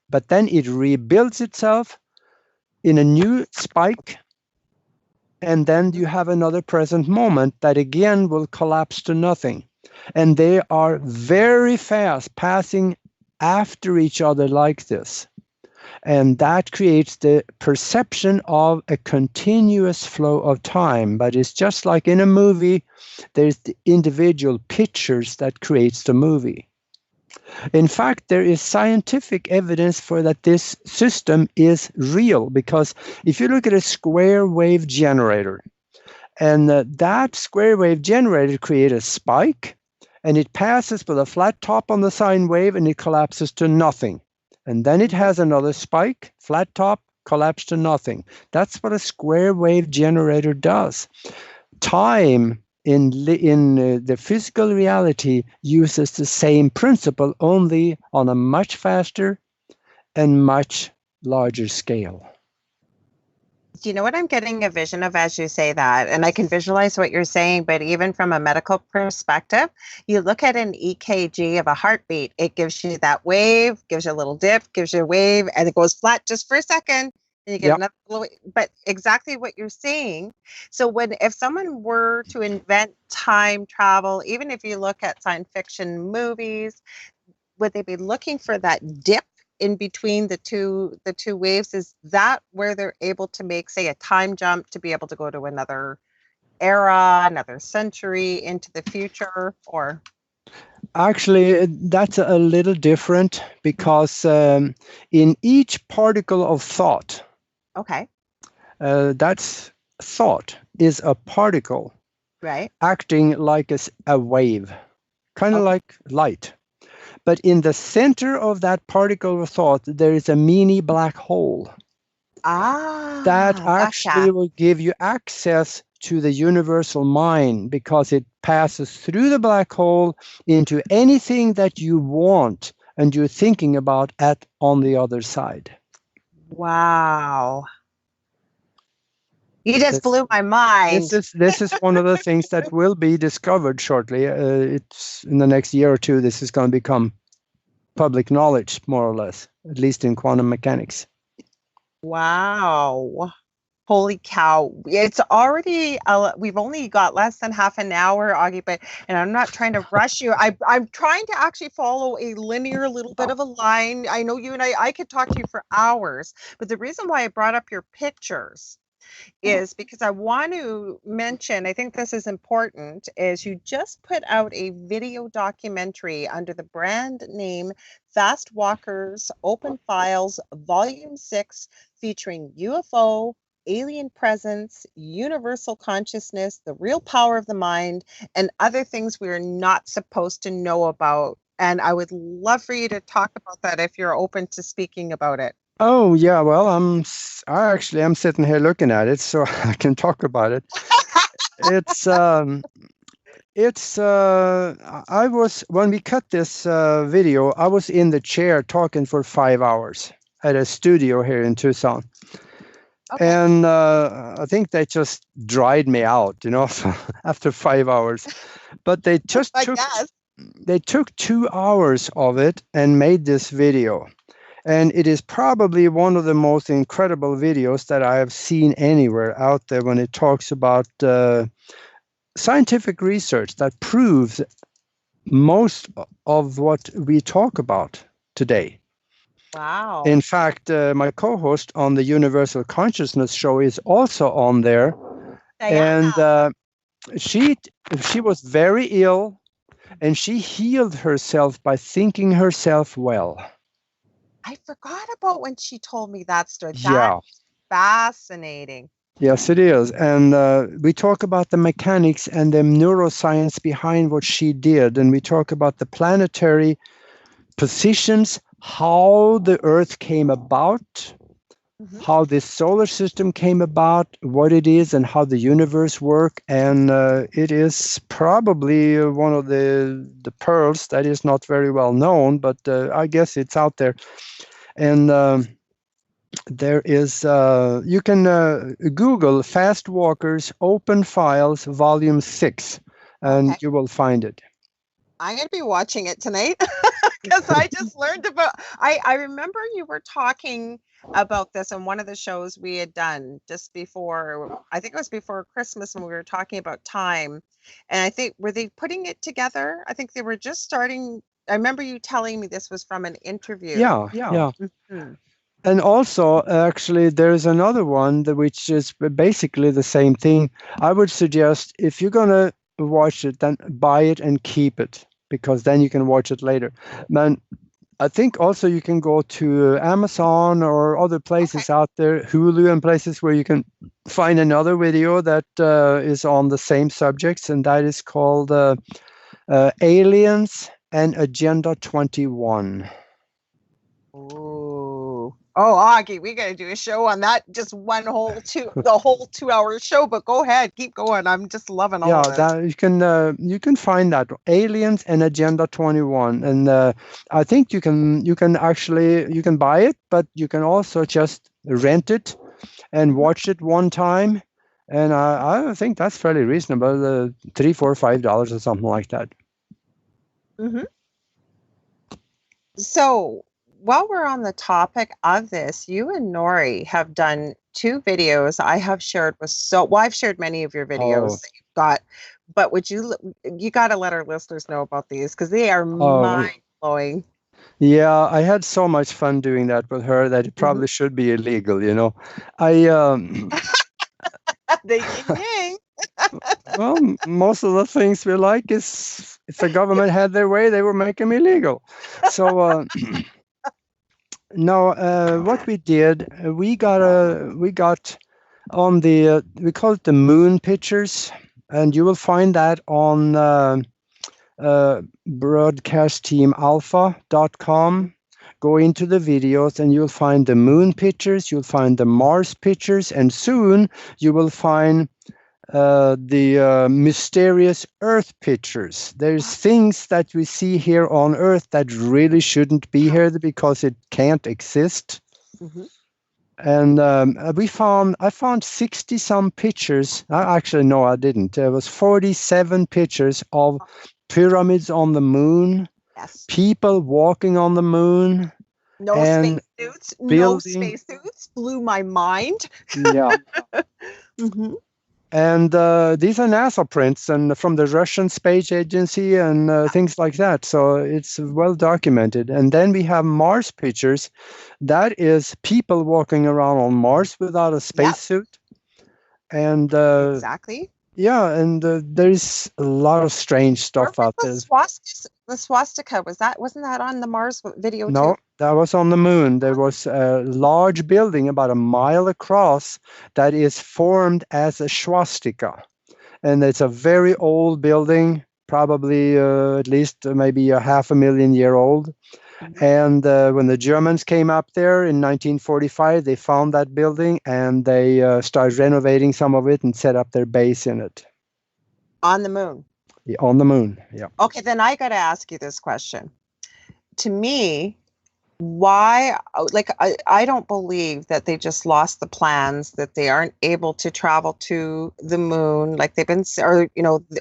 but then it rebuilds itself in a new spike, and then you have another present moment that again will collapse to nothing. And they are very fast passing after each other like this. And that creates the perception of a continuous flow of time. But it's just like in a movie, there's the individual pictures that creates the movie. In fact, there is scientific evidence for that this system is real, because if you look at a square wave generator, and that square wave generator creates a spike, and it passes with a flat top on the sine wave, and it collapses to nothing. And then it has another spike, flat top, collapse to nothing. That's what a square wave generator does. Time in the physical reality uses the same principle, only on a much faster and much larger scale. Do you know what I'm getting a vision of as you say that? And I can visualize what you're saying, but even from a medical perspective, you look at an EKG of a heartbeat, it gives you that wave, gives you a little dip, gives you a wave, and it goes flat just for a second, And you get another little, but exactly what you're saying. So if someone were to invent time travel, even if you look at science fiction movies, would they be looking for that dip in between the two waves? Is that where they're able to make, say, a time jump to be able to go to another era, another century into the future? Or Actually, that's a little different because in each particle of thought, okay, that's thought is a particle right, acting like a wave, kind of okay, like light. But in the center of that particle of thought, there is a mini black hole that actually gotcha. will give you access to the universal mind because it passes through the black hole into anything that you want and you're thinking about on the other side. Wow, you just blew my mind. This is one of the things that will be discovered shortly. It's in the next year or two. This is going to become public knowledge, more or less, at least in quantum mechanics. Wow. Holy cow. It's already, we've only got less than half an hour, Augie, and I'm not trying to rush you. I'm trying to actually follow a linear little bit of a line. I know you and I could talk to you for hours, but the reason why I brought up your pictures is because I want to mention, I think this is important, is you just put out a video documentary under the brand name Fast Walkers Open Files Volume 6, featuring UFO, alien presence, universal consciousness, the real power of the mind, and other things we are not supposed to know about. And I would love for you to talk about that if you're open to speaking about it. Oh yeah, well, I'm sitting here looking at it, so I can talk about it. It's I was when we cut this video, I was in the chair talking for 5 hours at a studio here in Tucson. Okay. And I think they just dried me out, after 5 hours. But they just took 2 hours of it and made this video. And it is probably one of the most incredible videos that I have seen anywhere out there when it talks about scientific research that proves most of what we talk about today. Wow. In fact, my co-host on the Universal Consciousness show is also on there. And she was very ill, and she healed herself by thinking herself well. I forgot about when she told me that story. Yeah. That's fascinating. Yes, it is. And we talk about the mechanics and the neuroscience behind what she did. And we talk about the planetary positions, how the Earth came about, how this solar system came about, what it is, and how the universe works. And it is probably one of the pearls that is not very well known, but I guess it's out there. And there is, you can Google Fast Walkers Open Files Volume 6, and you will find it. I'm going to be watching it tonight because I just learned about, I remember you were talking about this on one of the shows we had done just before, I think it was before Christmas, when we were talking about time. And I think, were they putting it together? I think they were just starting. I remember you telling me this was from an interview. Yeah. Mm-hmm. And also, actually, there's another one which is basically the same thing. I would suggest, if you're going to watch it, then buy it and keep it, because then you can watch it later. Man, I think also you can go to Amazon or other places out there, Hulu and places where you can find another video that is on the same subjects, and that is called Aliens and Agenda 21. Ooh. Oh, Augie, we got to do a show on that. Just the whole 2-hour show. But go ahead, keep going. I'm just loving all of this. Yeah, you can find that Aliens and Agenda 21, and I think you can buy it, but you can also just rent it and watch it one time, and I think that's fairly reasonable, $3, $4, $5 or something like that. Mm-hmm. So while we're on the topic of this, you and Nori have done 2 videos I have shared I've shared many of your videos that you've got, but you got to let our listeners know about these because they are mind-blowing. Yeah, I had so much fun doing that with her that it probably should be illegal, The yin-yang. Well, most of the things we like is if the government had their way, they would make them illegal. So no, what we did, we got on the we call it the moon pictures, and you will find that on broadcastteamalpha.com. Go into the videos and you'll find the moon pictures, you'll find the Mars pictures, and soon you will find the mysterious Earth pictures. There's things that we see here on Earth that really shouldn't be here because it can't exist. And I found 60 some pictures. Actually, no, I didn't. There was 47 pictures of pyramids on the moon, people walking on the moon. No spacesuits. No spacesuits. Blew my mind. Yeah. And these are NASA prints and from the Russian Space Agency and things like that. So it's well documented. And then we have Mars pictures. That is people walking around on Mars without a spacesuit. And exactly. Yeah, and there's a lot of strange stuff out there. The swastika, wasn't that on the Mars video too? No, that was on the moon. There was a large building about a mile across that is formed as a swastika. And it's a very old building, probably at least maybe a 500,000 year old. And when the Germans came up there in 1945, they found that building and they started renovating some of it and set up their base in it. On the moon? Yeah, on the moon, yeah. Okay, then I got to ask you this question. To me, why, I don't believe that they just lost the plans, that they aren't able to travel to the moon like they've been, or,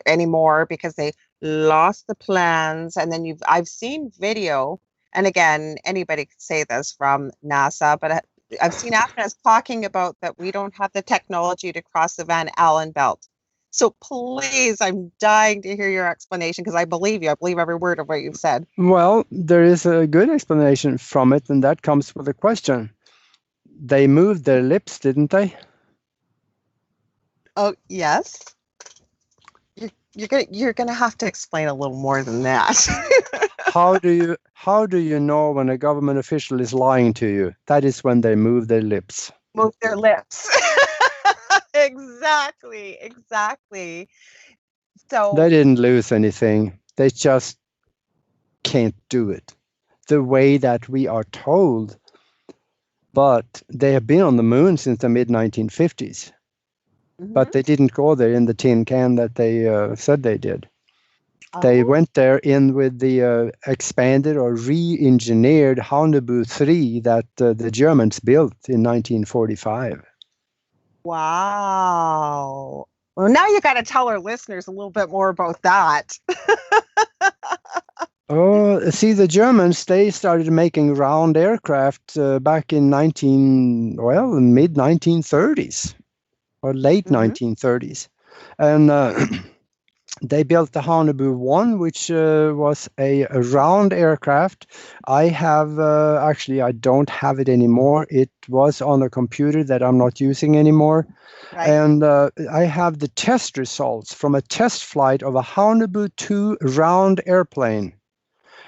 anymore because they lost the plans. And then I've seen video. And again, anybody could say this from NASA, but I've seen astronauts talking about that we don't have the technology to cross the Van Allen belt. So please, I'm dying to hear your explanation because I believe you. I believe every word of what you've said. Well, there is a good explanation from it, and that comes with a question. They moved their lips, didn't they? Oh, yes. You're gonna have to explain a little more than that. How do you know when a government official is lying to you? That is when they move their lips. Move their lips. Exactly. So they didn't lose anything. They just can't do it the way that we are told. But they have been on the moon since the mid-1950s. But they didn't go there in the tin can that they said they did. They went there in with the expanded or re-engineered Haunebu 3 that the Germans built in 1945. Wow. Well, now you got to tell our listeners a little bit more about that. Oh, see, the Germans, they started making round aircraft back in mid-1930s or late 1930s. And they built the Haunebu 1, which was a round aircraft. I have, actually, I don't have it anymore. It was on a computer that I'm not using anymore. Right. And I have the test results from a test flight of a Haunebu 2 round airplane,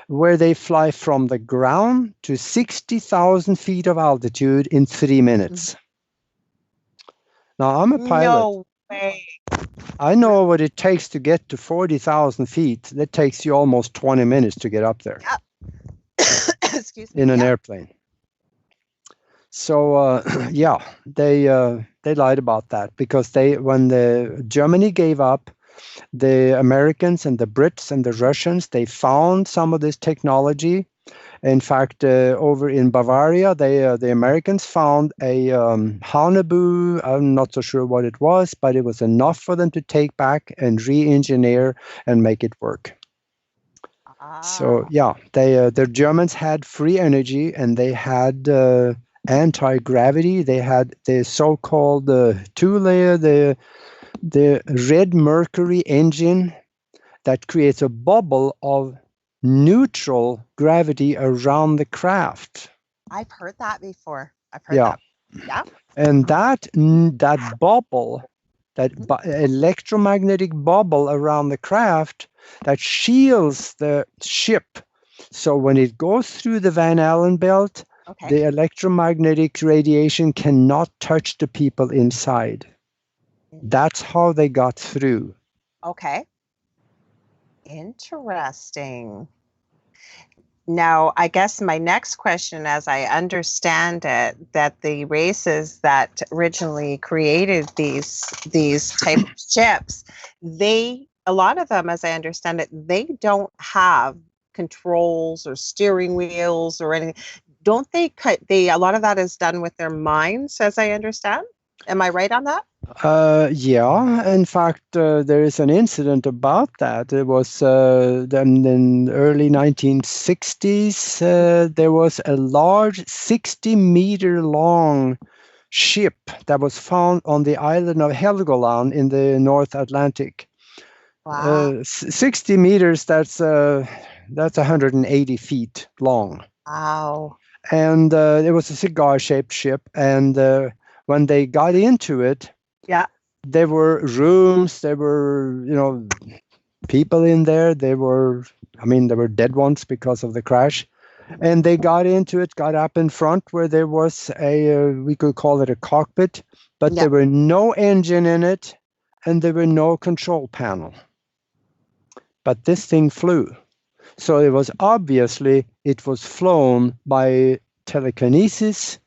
where they fly from the ground to 60,000 feet of altitude in 3 minutes. Now, I'm a pilot. No way. I know what it takes to get to 40,000 feet. That takes you almost 20 minutes to get up there. Excuse me. In an airplane. So, yeah, they lied about that because when Germany gave up, the Americans and the Brits and the Russians, they found some of this technology. In fact, over in Bavaria, the Americans found a Haunebu. I'm not so sure what it was, but it was enough for them to take back and re-engineer and make it work. So Ah, yeah, the Germans had free energy, and they had anti-gravity. They had the so-called two-layer, the red mercury engine that creates a bubble of neutral gravity around the craft. I've heard that before. I've heard Yeah, that. Yeah. and that bubble, that Mhm. electromagnetic bubble around the craft, that shields the ship. So when it goes through the Van Allen belt, Okay. the electromagnetic radiation cannot touch the people inside. That's how they got through. Okay. Interesting. Now, I guess my next question, as I understand it, that the races that originally created these type of ships, they a lot of them, as I understand it, they don't have controls or steering wheels or anything. Don't they cut they a lot of that is done with their minds, as I understand? Am I right on that? Yeah, in fact, there is an incident about that. It was then in early 1960s. There was a large 60-meter long ship that was found on the island of Helgoland in the North Atlantic. Wow. 60 meters, that's 180 feet long. Wow. And it was a cigar-shaped ship. And when they got into it, Yeah. there were rooms, there were, people in there. There were dead ones because of the crash. And they got into it, got up in front where there was we could call it a cockpit, but Yeah. there were no engine in it, and there were no control panel. But this thing flew. So it was flown by telekinesis,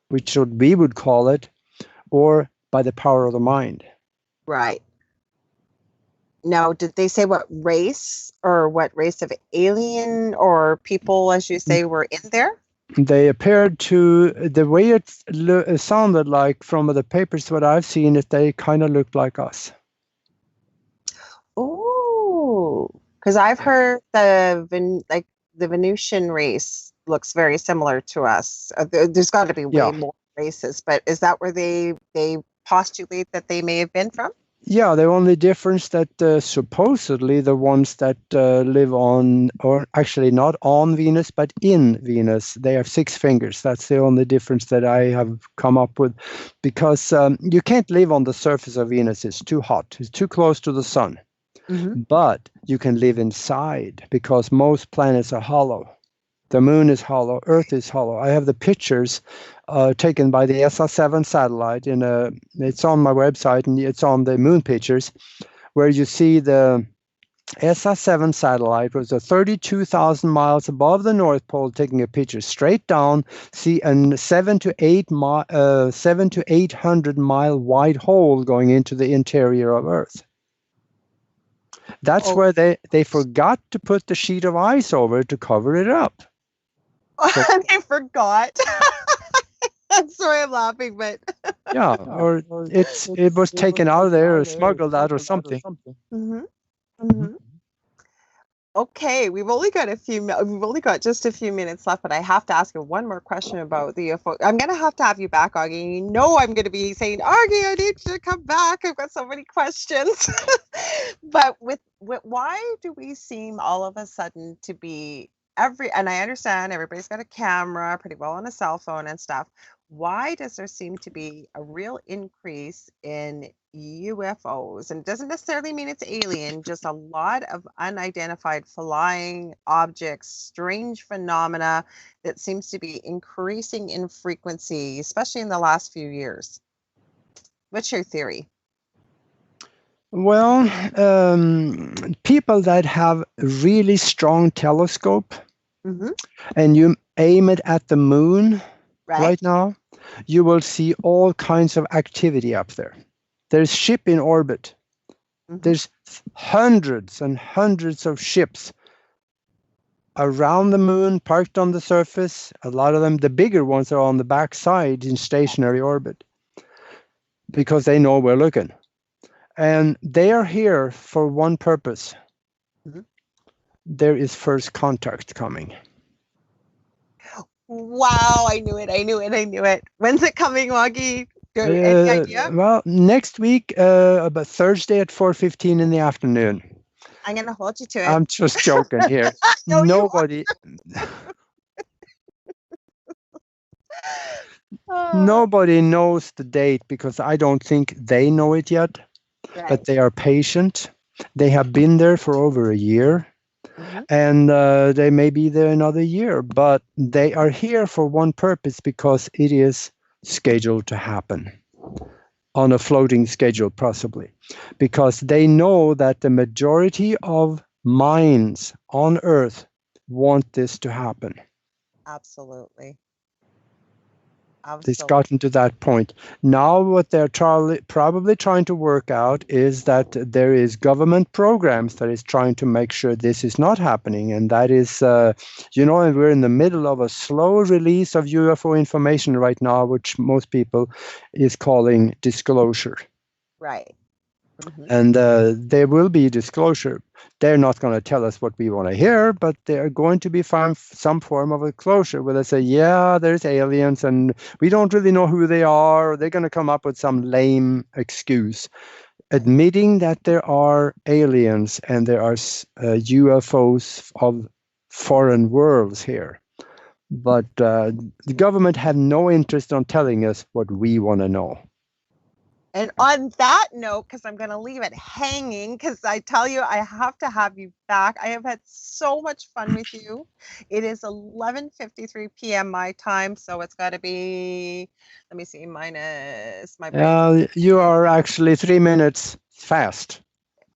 which we would call it, or by the power of the mind. Right. Now, did they say what race or what race of alien or people, as you say, were in there? They appeared to, the way it sounded like from the papers, what I've seen, is they kind of looked like us. Oh, because I've heard the Venusian race looks very similar to us. There's got to be way Yeah. more races, but is that where they postulate that they may have been from? Yeah, the only difference that supposedly the ones that live on, or actually not on Venus, but in Venus, they have 6 fingers. That's the only difference that I have come up with, because you can't live on the surface of Venus. It's too hot. It's too close to the sun. Mm-hmm. But you can live inside because most planets are hollow. The moon is hollow. Earth is hollow. I have the pictures taken by the ESA-7 satellite. It's on my website, and it's on the moon pictures, where you see the ESA-7 satellite was 32,000 miles above the North Pole, taking a picture straight down, see a 7 to 800 mile wide hole going into the interior of Earth. That's Oh, where they forgot to put the sheet of ice over it to cover it up. So I forgot. I'm sorry, I'm laughing, but yeah, or it was taken out of there or smuggled out or something. mm-hmm. Mm-hmm. Okay, we've only got just a few minutes left, but I have to ask you one more question about the UFO. I'm gonna have to have you back, Augie. You know I'm gonna be saying, Augie, I need you to come back. I've got so many questions. But with why do we seem all of a sudden to be and I understand everybody's got a camera pretty well on a cell phone and stuff. Why does there seem to be a real increase in UFOs? And it doesn't necessarily mean it's alien, just a lot of unidentified flying objects, strange phenomena that seems to be increasing in frequency, especially in the last few years. What's your theory? Well, people that have really strong telescope Mm-hmm. and you aim it at the moon Right? right now, you will see all kinds of activity up there. There's ship in orbit. Mm-hmm. There's hundreds and hundreds of ships around the moon, parked on the surface. A lot of them, the bigger ones, are on the back side in stationary orbit because they know we're looking. And they are here for one purpose: Mhm. there is first contact coming. Wow, I knew it. When's it coming, Woggy? Any idea? Well, next week, about Thursday at 4:15 in the afternoon. I'm going to hold you to it. I'm just joking here. No, Nobody, Oh, nobody knows the date because I don't think they know it yet. right. But they are patient. They have been there for over a year. Mhm. And they may be there another year, but they are here for one purpose because it is scheduled to happen on a floating schedule, possibly, because they know that the majority of minds on Earth want this to happen. Absolutely. It's gotten to that point. Now what they're probably trying to work out is that there is government programs that is trying to make sure this is not happening. And that is, and we're in the middle of a slow release of UFO information right now, which most people is calling disclosure. Right. Mm-hmm. And there will be disclosure. They're not going to tell us what we want to hear, but they're going to be some form of a closure where they say, yeah, there's aliens and we don't really know who they are. Or they're going to come up with some lame excuse. Admitting that there are aliens and there are UFOs of foreign worlds here. But the government have no interest on telling us what we want to know. And on that note, because I'm going to leave it hanging, because I tell you, I have to have you back. I have had so much fun with you. It is 11:53 p.m. my time, so it's got to be, let me see, minus my brain. You are actually 3 minutes fast.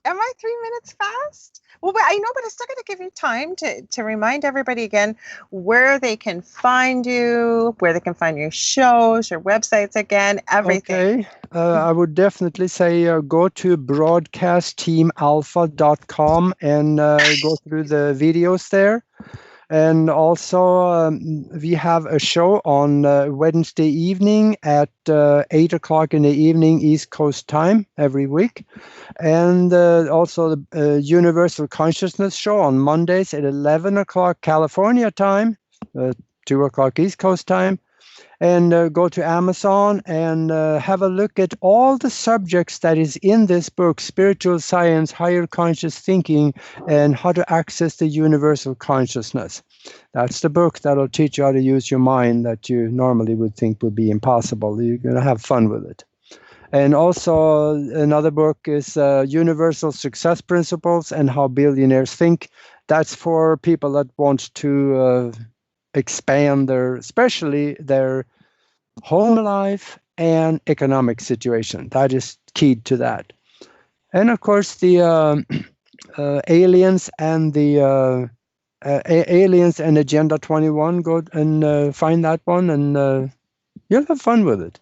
Am I 3 minutes fast? Well, but I know, but I still got to give you time to remind everybody again where they can find you, where they can find your shows, your websites again, everything. Okay. I would definitely say go to broadcastteamalpha.com and go through the videos there. And also, we have a show on Wednesday evening at 8 o'clock in the evening, East Coast time, every week. And also the Universal Consciousness show on Mondays at 11 o'clock California time, 2 o'clock East Coast time. And go to Amazon and have a look at all the subjects that is in this book, Spiritual Science, Higher Conscious Thinking, and How to Access the Universal Consciousness. That's the book that'll teach you how to use your mind that you normally would think would be impossible. You're going to have fun with it. And also another book is Universal Success Principles and How Billionaires Think. That's for people that want to expand especially their home life and economic situation. That is key to that. And of course, the aliens and the aliens and Agenda 21. Go and find that one, and you'll have fun with it.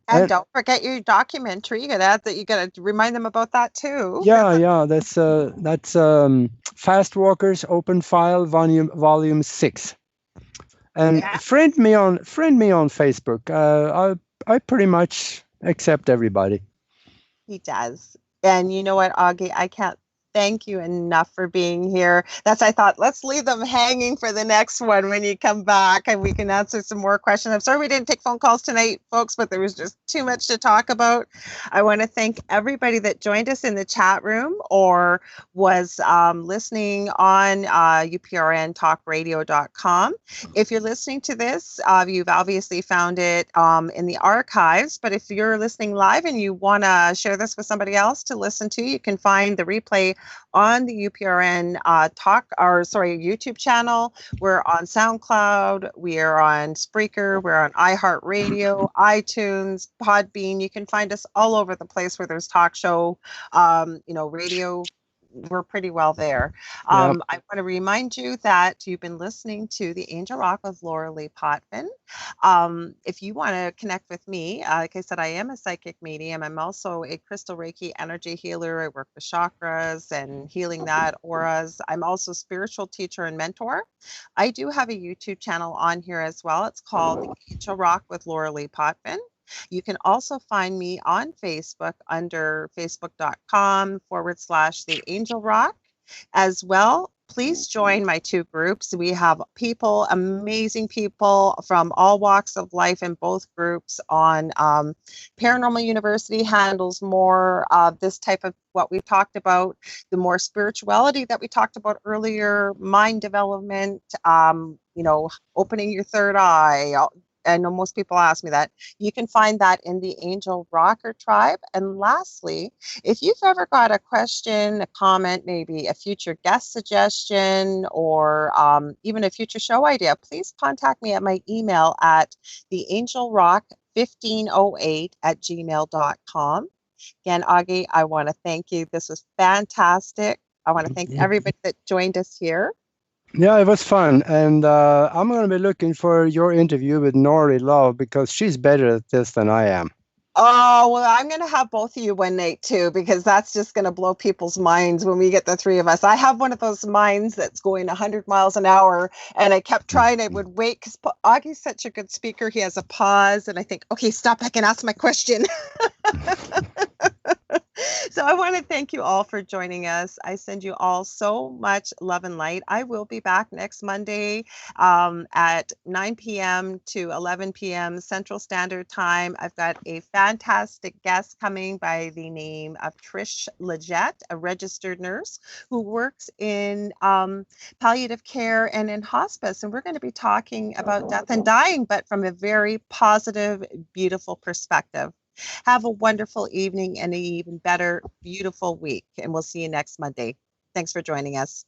And don't forget your documentary. You got to remind them about that too. Yeah. That's Fast Walkers Open File Volume 6. And friend me on Facebook. I pretty much accept everybody. He does. And you know what, Aage, I can't thank you enough for being here. I thought, let's leave them hanging for the next one when you come back and we can answer some more questions. I'm sorry we didn't take phone calls tonight, folks, but there was just too much to talk about. I want to thank everybody that joined us in the chat room or was listening on uprntalkradio.com. If you're listening to this, you've obviously found it in the archives, but if you're listening live and you want to share this with somebody else to listen to, you can find the replay on the UPRN YouTube channel. We're on SoundCloud, we are on Spreaker, we're on iHeartRadio, iTunes, Podbean. You can find us all over the place where there's talk show, radio. We're pretty well there. I want to remind you that you've been listening to The Angel Rock with Lorilei Potvin. If you want to connect with me, like I said, I am a psychic medium. I'm also a crystal Reiki energy healer. I work with chakras and healing that, auras. I'm also a spiritual teacher and mentor. I do have a YouTube channel on here as well. It's called The Angel Rock with Lorilei Potvin. You can also find me on Facebook under facebook.com/The Angel Rock. As well, please join my 2 groups. We have people, amazing people from all walks of life in both groups on Paranormal University handles more of this type of what we've talked about, the more spirituality that we talked about earlier, mind development, opening your third eye. I know most people ask me that. You can find that in the Angel Rocker tribe. And lastly, if you've ever got a question, a comment, maybe a future guest suggestion, or even a future show idea, please contact me at my email at theangelrock1508@gmail.com. Again, Aage, I want to thank you. This was fantastic. I want to thank everybody that joined us here. Yeah, it was fun. And I'm going to be looking for your interview with Nori Love because she's better at this than I am. Oh, well, I'm going to have both of you one night too, because that's just going to blow people's minds when we get the 3 of us. I have one of those minds that's going 100 miles an hour, and I kept trying. I would wait because Augie's such a good speaker. He has a pause, and I think, okay, stop, I can ask my question. So I want to thank you all for joining us. I send you all so much love and light. I will be back next Monday at 9 p.m. to 11 p.m. Central Standard Time. I've got a fantastic guest coming by the name of Trish Leggett, a registered nurse who works in palliative care and in hospice. And we're going to be talking about death and dying, but from a very positive, beautiful perspective. Have a wonderful evening and an even better, beautiful week. And we'll see you next Monday. Thanks for joining us.